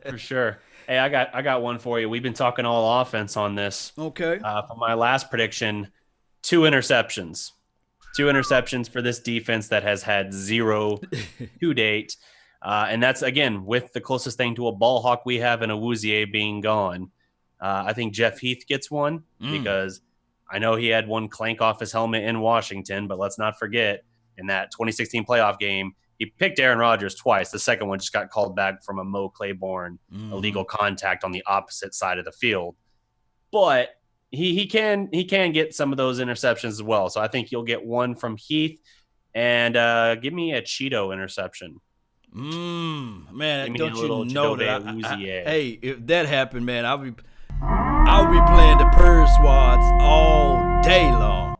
for sure. Hey, I got one for you. We've been talking all offense on this. Okay. For my last prediction, 2 interceptions. 2 interceptions for this defense that has had 0 to date. And that's, again, with the closest thing to a ball hawk we have in Awuzie being gone. I think Jeff Heath gets one because I know he had one clank off his helmet in Washington, but let's not forget in that 2016 playoff game, he picked Aaron Rodgers twice. The second one just got called back from a Mo Claiborne illegal contact on the opposite side of the field. But, he can get some of those interceptions as well. So I think you'll get one from Heath, and give me a Cheeto interception. Man, Give me don't a you little know that Chidobe Uzie. hey, if that happened, man, I'll be playing the Purge Squads all day long.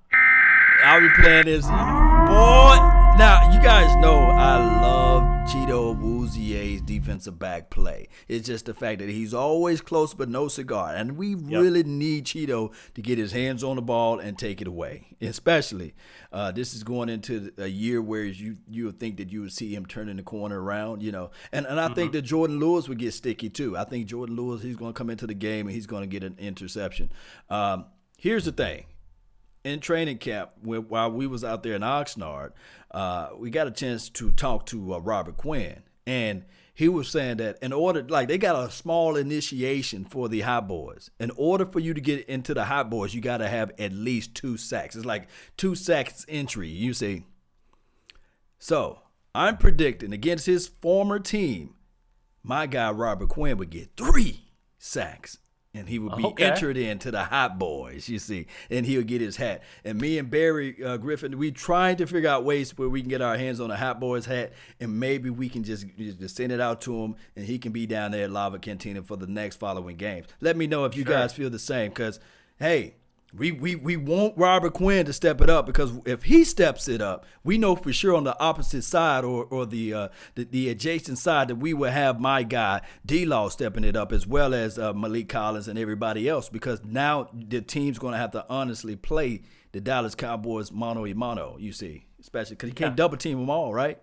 I'll be playing this, boy. Now, you guys know I love Cheeto Awuzie's defensive back play. It's just the fact that he's always close but no cigar. And we really need Cheeto to get his hands on the ball and take it away. Especially, this is going into a year where you would think that you would see him turning the corner around, you know. And I think that Jordan Lewis would get sticky too. I think Jordan Lewis, he's going to come into the game and he's going to get an interception. Here's the thing. In training camp, while we was out there in Oxnard, we got a chance to talk to Robert Quinn, and he was saying that in order, like they got a small initiation for the Hot Boys. In order for you to get into the Hot Boys, you got to have at least 2 sacks. It's like 2 sacks entry, you see. So I'm predicting against his former team, my guy Robert Quinn would get 3 sacks. And he would be entered into the Hot Boys, you see, and he'll get his hat. And me and Barry Griffin, we trying to figure out ways where we can get our hands on a Hot Boys hat, and maybe we can just send it out to him, and he can be down there at Lava Cantina for the next following games. Let me know if you guys feel the same, because, hey, we want Robert Quinn to step it up, because if he steps it up, we know for sure on the opposite side or the adjacent side that we will have my guy D-Law stepping it up, as well as Malik Collins and everybody else, because now the team's going to have to honestly play the Dallas Cowboys mano-a-mano, you see, especially because you can't double team them all, right?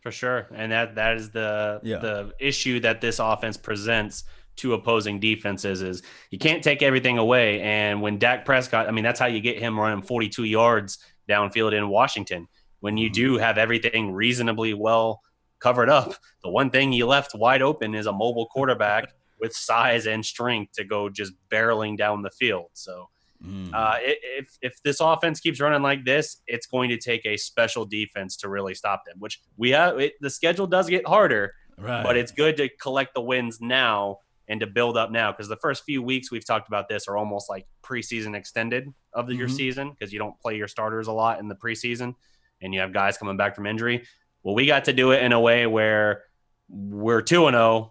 For sure. And that is the issue that this offense presents to opposing defenses is you can't take everything away. And when Dak Prescott, I mean, that's how you get him running 42 yards downfield in Washington. When you do have everything reasonably well covered up, the one thing you left wide open is a mobile quarterback with size and strength to go just barreling down the field. So if this offense keeps running like this, it's going to take a special defense to really stop them, which the schedule does get harder, but it's good to collect the wins now and to build up now, because the first few weeks we've talked about this are almost like preseason extended of your season, because you don't play your starters a lot in the preseason and you have guys coming back from injury. Well, we got to do it in a way where we're 2-0.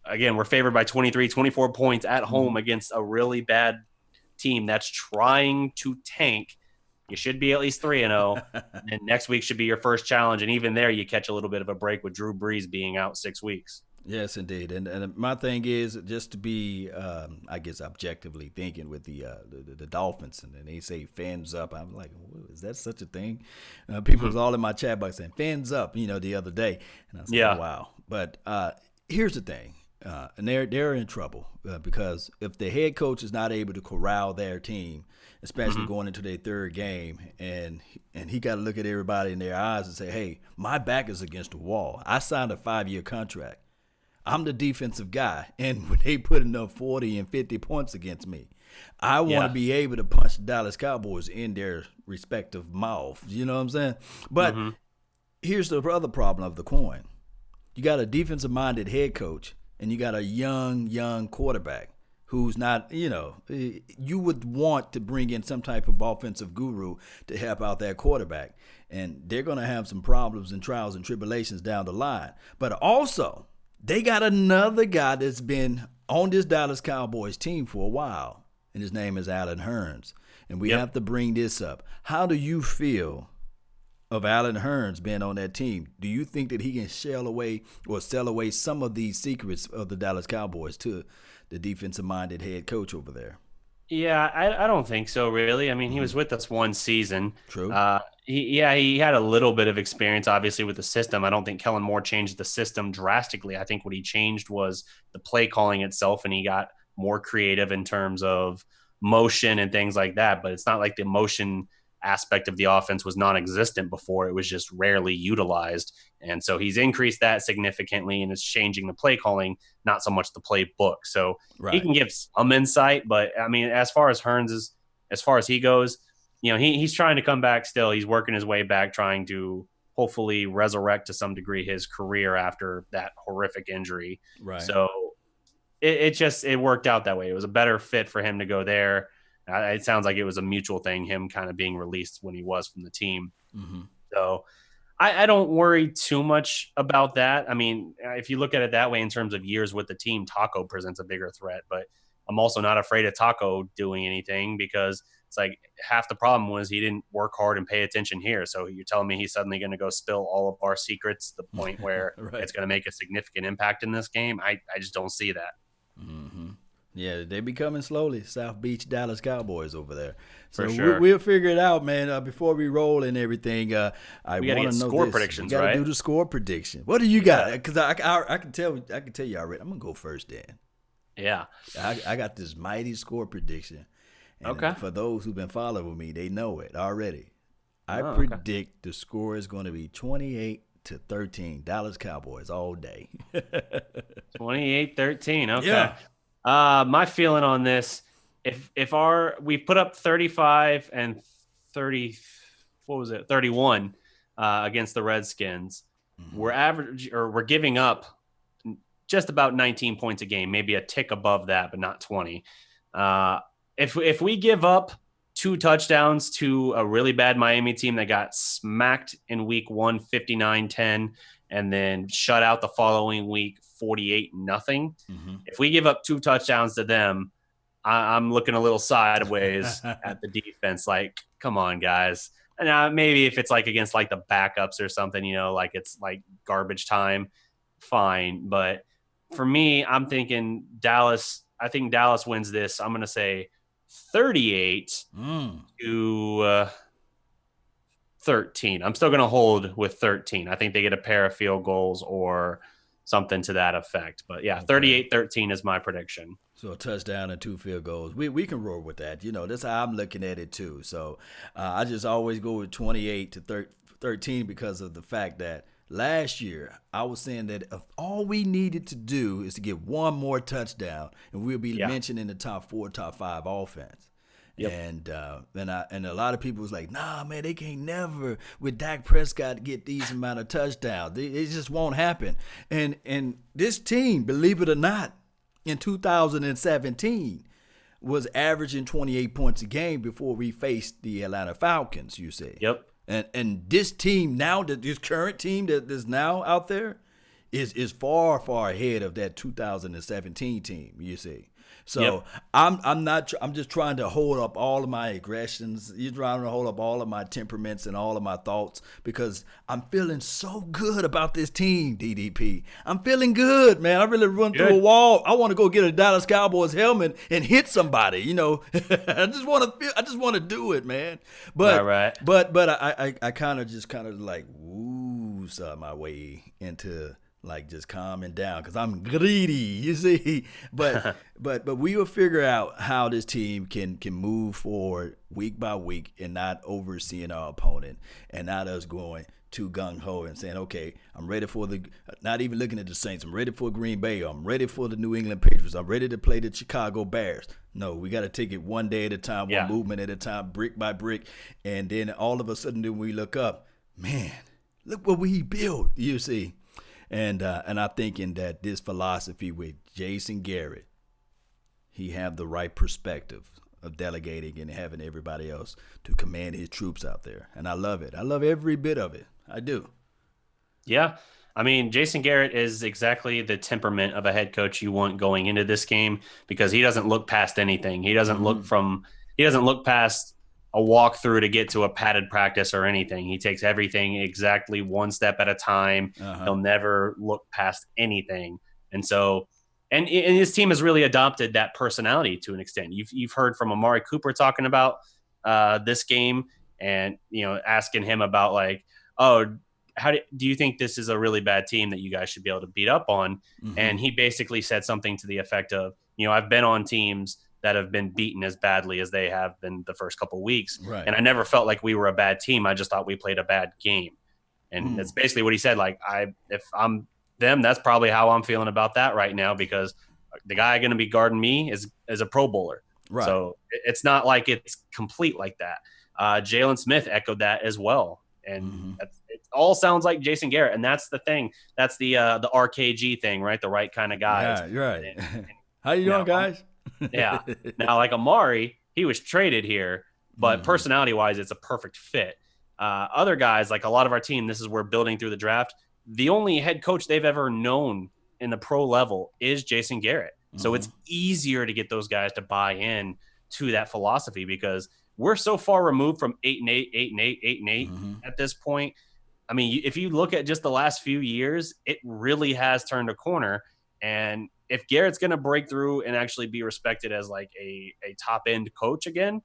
Again, we're favored by 23, 24 points at home against a really bad team that's trying to tank. You should be at least 3-0, and next week should be your first challenge. And even there, you catch a little bit of a break with Drew Brees being out 6 weeks. Yes, indeed. And my thing is just to be, I guess, objectively thinking with the Dolphins, and then they say fans up. I'm like, is that such a thing? People was all in my chat box saying fans up, the other day. And I was like, wow. But here's the thing. And they're in trouble because if the head coach is not able to corral their team, especially going into their third game, and he got to look at everybody in their eyes and say, hey, my back is against the wall. I signed a 5-year contract. I'm the defensive guy, and when they put enough 40 and 50 points against me, I want to be able to punch the Dallas Cowboys in their respective mouth. You know what I'm saying? But here's the other problem of the coin. You got a defensive-minded head coach, and you got a young quarterback who's not, you would want to bring in some type of offensive guru to help out that quarterback. And they're going to have some problems and trials and tribulations down the line. But also, they got another guy that's been on this Dallas Cowboys team for a while, and his name is Allen Hurns. And we have to bring this up. How do you feel of Allen Hurns being on that team? Do you think that he can sell away some of these secrets of the Dallas Cowboys to the defensive-minded head coach over there? Yeah, I don't think so, really. I mean, he was with us one season. True. He had a little bit of experience, obviously, with the system. I don't think Kellen Moore changed the system drastically. I think what he changed was the play calling itself, and he got more creative in terms of motion and things like that. But it's not like the motion aspect of the offense was non-existent before. It was just rarely utilized. And so he's increased that significantly, and it's changing the play calling, not so much the playbook. So he can give some insight, but I mean, as far as Hurns as far as he goes, he's trying to come back still. He's working his way back, trying to hopefully resurrect to some degree his career after that horrific injury. Right. So it worked out that way. It was a better fit for him to go there. It sounds like it was a mutual thing, him kind of being released when he was from the team. Mm-hmm. So I don't worry too much about that. I mean, if you look at it that way in terms of years with the team, Taco presents a bigger threat, but I'm also not afraid of Taco doing anything because it's like half the problem was he didn't work hard and pay attention here. So you're telling me he's suddenly going to go spill all of our secrets to the point where Right. it's going to make a significant impact in this game? I just don't see that. Mm-hmm. Yeah, they be coming slowly. South Beach Dallas Cowboys over there. So For sure. we'll figure it out, man. Before we roll and everything, I We gotta want to get know score this. predictions, We got to right? do the score prediction. What do you got? Because I can tell you already. I'm gonna go first, Dan. Yeah. I got this mighty score prediction. And Okay. for those who've been following me, they know it already. I okay. predict the score is going to be 28-13, Dallas Cowboys all day. 28-13. Okay. Yeah. My feeling on this, if we put up 35 and 30, what was it? 31 against the Redskins, we're giving up just about 19 points a game, maybe a tick above that, but not 20. If we give up 2 touchdowns to a really bad Miami team that got smacked in week 1, 59-10, and then shut out the following week 48-0. Mm-hmm. If we give up 2 touchdowns to them, I'm looking a little sideways at the defense. Like, come on, guys. And maybe if it's like against like the backups or something, like it's like garbage time, fine. But for me, I'm thinking Dallas. I think Dallas wins this. I'm going to say 38 to 13. I'm still going to hold with 13. I think they get a pair of field goals or something to that effect. But yeah, 38-13 is my prediction. So a touchdown and 2 field goals. We can roll with that. That's how I'm looking at it too. So I just always go with 28-13 because of the fact that last year I was saying that if all we needed to do is to get one more touchdown and we'll be mentioned in the top 4, top 5 offense. Yep. And a lot of people was like, nah, man, they can't never with Dak Prescott get these amount of touchdowns. It just won't happen. And this team, believe it or not, in 2017 was averaging 28 points a game before we faced the Atlanta Falcons, you see. Yep. And this team now, this current team that is now out there is far, far ahead of that 2017 team, you see. So I'm just trying to hold up all of my aggressions. You're trying to hold up all of my temperaments and all of my thoughts because I'm feeling so good about this team, DDP. I'm feeling good, man. I really run through a wall. I want to go get a Dallas Cowboys helmet and hit somebody. I just want to do it, man. But right. but I kind of like woos my way into like just calming down because I'm greedy, you see. But we will figure out how this team can move forward week by week and not overseeing our opponent and not us going too gung-ho and saying, okay, I'm ready for not even looking at the Saints. I'm ready for Green Bay. I'm ready for the New England Patriots. I'm ready to play the Chicago Bears. No, we got to take it one day at a time, one movement at a time, brick by brick. And then all of a sudden when we look up, man, look what we built, you see. And I'm thinking that this philosophy with Jason Garrett, he have the right perspective of delegating and having everybody else to command his troops out there. And I love it. I love every bit of it. I do. Yeah. I mean, Jason Garrett is exactly the temperament of a head coach you want going into this game because he doesn't look past anything. He doesn't look past a walkthrough to get to a padded practice or anything. He takes everything exactly one step at a time. He'll never look past anything. And so, and his team has really adopted that personality to an extent. You've heard from Amari Cooper talking about this game and, asking him about like, oh, do you think this is a really bad team that you guys should be able to beat up on? Mm-hmm. And he basically said something to the effect of, I've been on teams that have been beaten as badly as they have been the first couple of weeks. Right. And I never felt like we were a bad team. I just thought we played a bad game. And that's basically what he said. Like, if I'm them, that's probably how I'm feeling about that right now because the guy going to be guarding me is a Pro Bowler. Right. So it's not like it's complete like that. Jalen Smith echoed that as well. And it all sounds like Jason Garrett. And that's the thing. That's the RKG thing, right? The right kind of guys. Yeah, you're right. How you doing, guys? Yeah. Now, like Amari, he was traded here, but personality-wise, it's a perfect fit. Other guys, like a lot of our team, this is where building through the draft, the only head coach they've ever known in the pro level is Jason Garrett. So it's easier to get those guys to buy in to that philosophy because we're so far removed from 8-8, 8-8, 8-8 at this point. I mean, if you look at just the last few years, it really has turned a corner. And if Garrett's going to break through and actually be respected as like a top end coach again,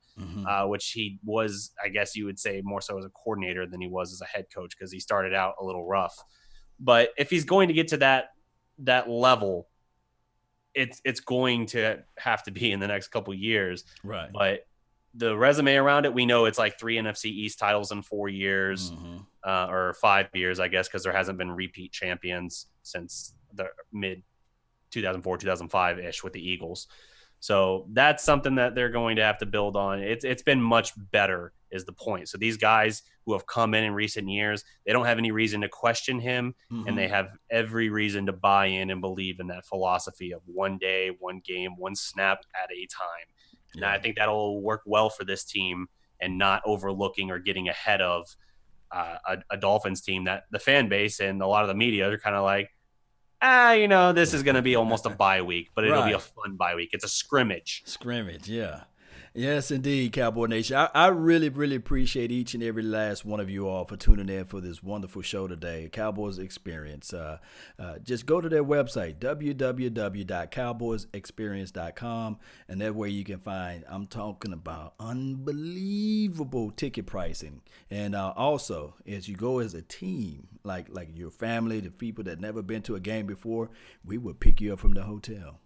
which he was, I guess you would say more so as a coordinator than he was as a head coach, because he started out a little rough. But if he's going to get to that level, it's going to have to be in the next couple of years. Right. But the resume around it, we know it's like 3 NFC East titles in 4 years, or 5 years, I guess, because there hasn't been repeat champions since the mid 2004, 2005 ish with the Eagles. So that's something that they're going to have to build on. It's been much better is the point. So these guys who have come in recent years, they don't have any reason to question him, and they have every reason to buy in and believe in that philosophy of one day, one game, one snap at a time. And I think that'll work well for this team and not overlooking or getting ahead of a Dolphins team that the fan base and a lot of the media are kind of like, this is going to be almost a bye week, but it'll be a fun bye week. It's a scrimmage. Yeah. Yes, indeed, Cowboy Nation. I really, really appreciate each and every last one of you all for tuning in for this wonderful show today, Cowboys Experience. Just go to their website, www.cowboysexperience.com, and that way you can find, I'm talking about unbelievable ticket pricing. And also, as you go as a team, like your family, the people that never been to a game before, we will pick you up from the hotel,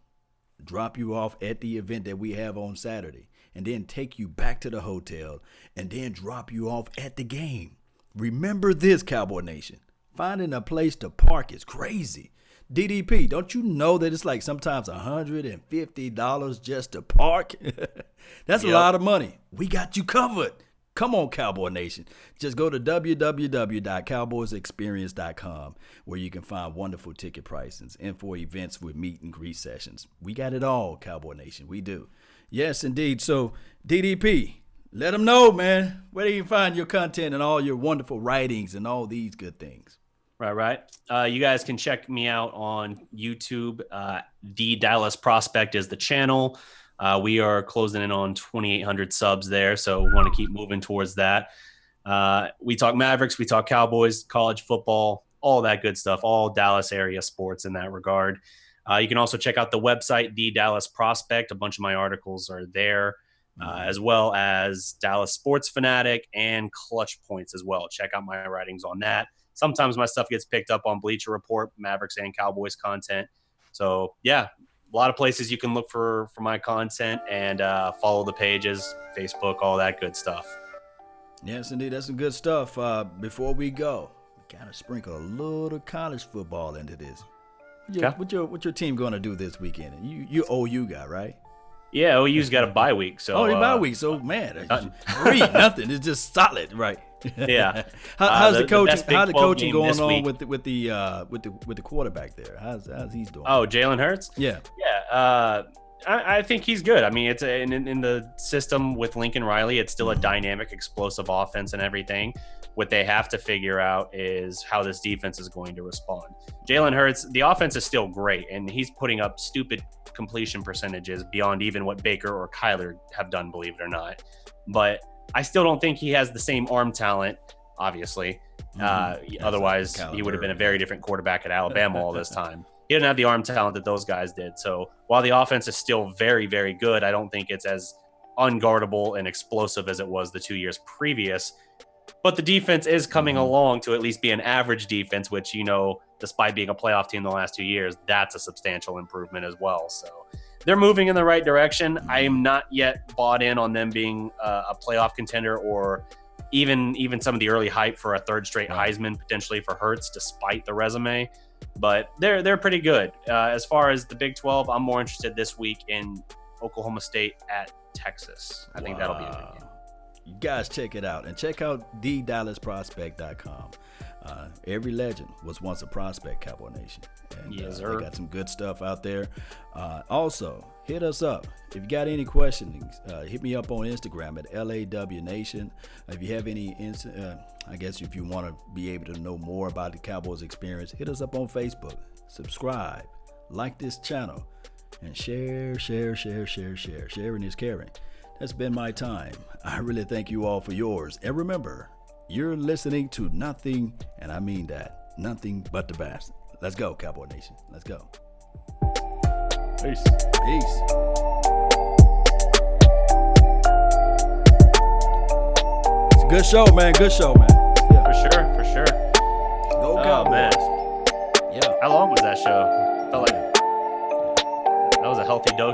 drop you off at the event that we have on Saturday, and then take you back to the hotel, and then drop you off at the game. Remember this, Cowboy Nation. Finding a place to park is crazy. DDP, don't you know that it's like sometimes $150 just to park? That's a lot of money. We got you covered. Come on, Cowboy Nation. Just go to www.cowboysexperience.com where you can find wonderful ticket pricings and for events with meet and greet sessions. We got it all, Cowboy Nation. We do. Yes, indeed. So, DDP, let them know, man, where they can find your content and all your wonderful writings and all these good things. Right. You guys can check me out on YouTube. The Dallas Prospect is the channel. We are closing in on 2,800 subs there, so we want to keep moving towards that. We talk Mavericks, we talk Cowboys, college football, all that good stuff, all Dallas area sports in that regard. You can also check out the website, The Dallas Prospect. A bunch of my articles are there, as well as Dallas Sports Fanatic and Clutch Points as well. Check out my writings on that. Sometimes my stuff gets picked up on Bleacher Report, Mavericks and Cowboys content. So, yeah, a lot of places you can look for my content and follow the pages, Facebook, all that good stuff. Yes, indeed. That's some good stuff. Before we go, we got to sprinkle a little college football into this. What your team going to do this weekend? You OU guy, right? Yeah, OU's got a bye week. So bye week. So, man, nothing. It's just solid, right? Yeah. How's the coaching? How's the coaching going on with the quarterback there? How's he's doing? Oh, Jalen Hurns? Yeah. Yeah. I think he's good. I mean, it's in the system with Lincoln Riley, it's still a dynamic, explosive offense and everything. What they have to figure out is how this defense is going to respond. Jalen Hurts, the offense is still great, and he's putting up stupid completion percentages beyond even what Baker or Kyler have done, believe it or not. But I still don't think he has the same arm talent, obviously. Otherwise, he would have been a very different quarterback at Alabama all this time. He didn't have the arm talent that those guys did. So while the offense is still very, very good, I don't think it's as unguardable and explosive as it was the 2 years previous. But the defense is coming along to at least be an average defense, which, despite being a playoff team the last 2 years, that's a substantial improvement as well. So they're moving in the right direction. I am not yet bought in on them being a playoff contender or even some of the early hype for a third straight Heisman potentially for Hurts, despite the resume. But they're pretty good. As far as the Big 12, I'm more interested this week in Oklahoma State at Texas. I think that'll be a good game. You guys check it out. And check out thedallasprospect.com. Every legend was once a prospect, Cowboy Nation. And Yes, they sir. got some good stuff out there. Also, hit us up. If you got any questions, hit me up on Instagram at LAW Nation. If you have any, I guess if you want to be able to know more about the Cowboys experience, hit us up on Facebook. Subscribe, like this channel, and share. Sharing is caring. That's been my time. I really thank you all for yours. And remember, you're listening to nothing, and I mean that, nothing but the best. Let's go, Cowboy Nation. Let's go. Peace. Peace. It's a good show, man. Good show, man. Yeah. For sure. Go Oh, Cowboys. man. Yeah. How long was that show? Felt like that was a healthy dose.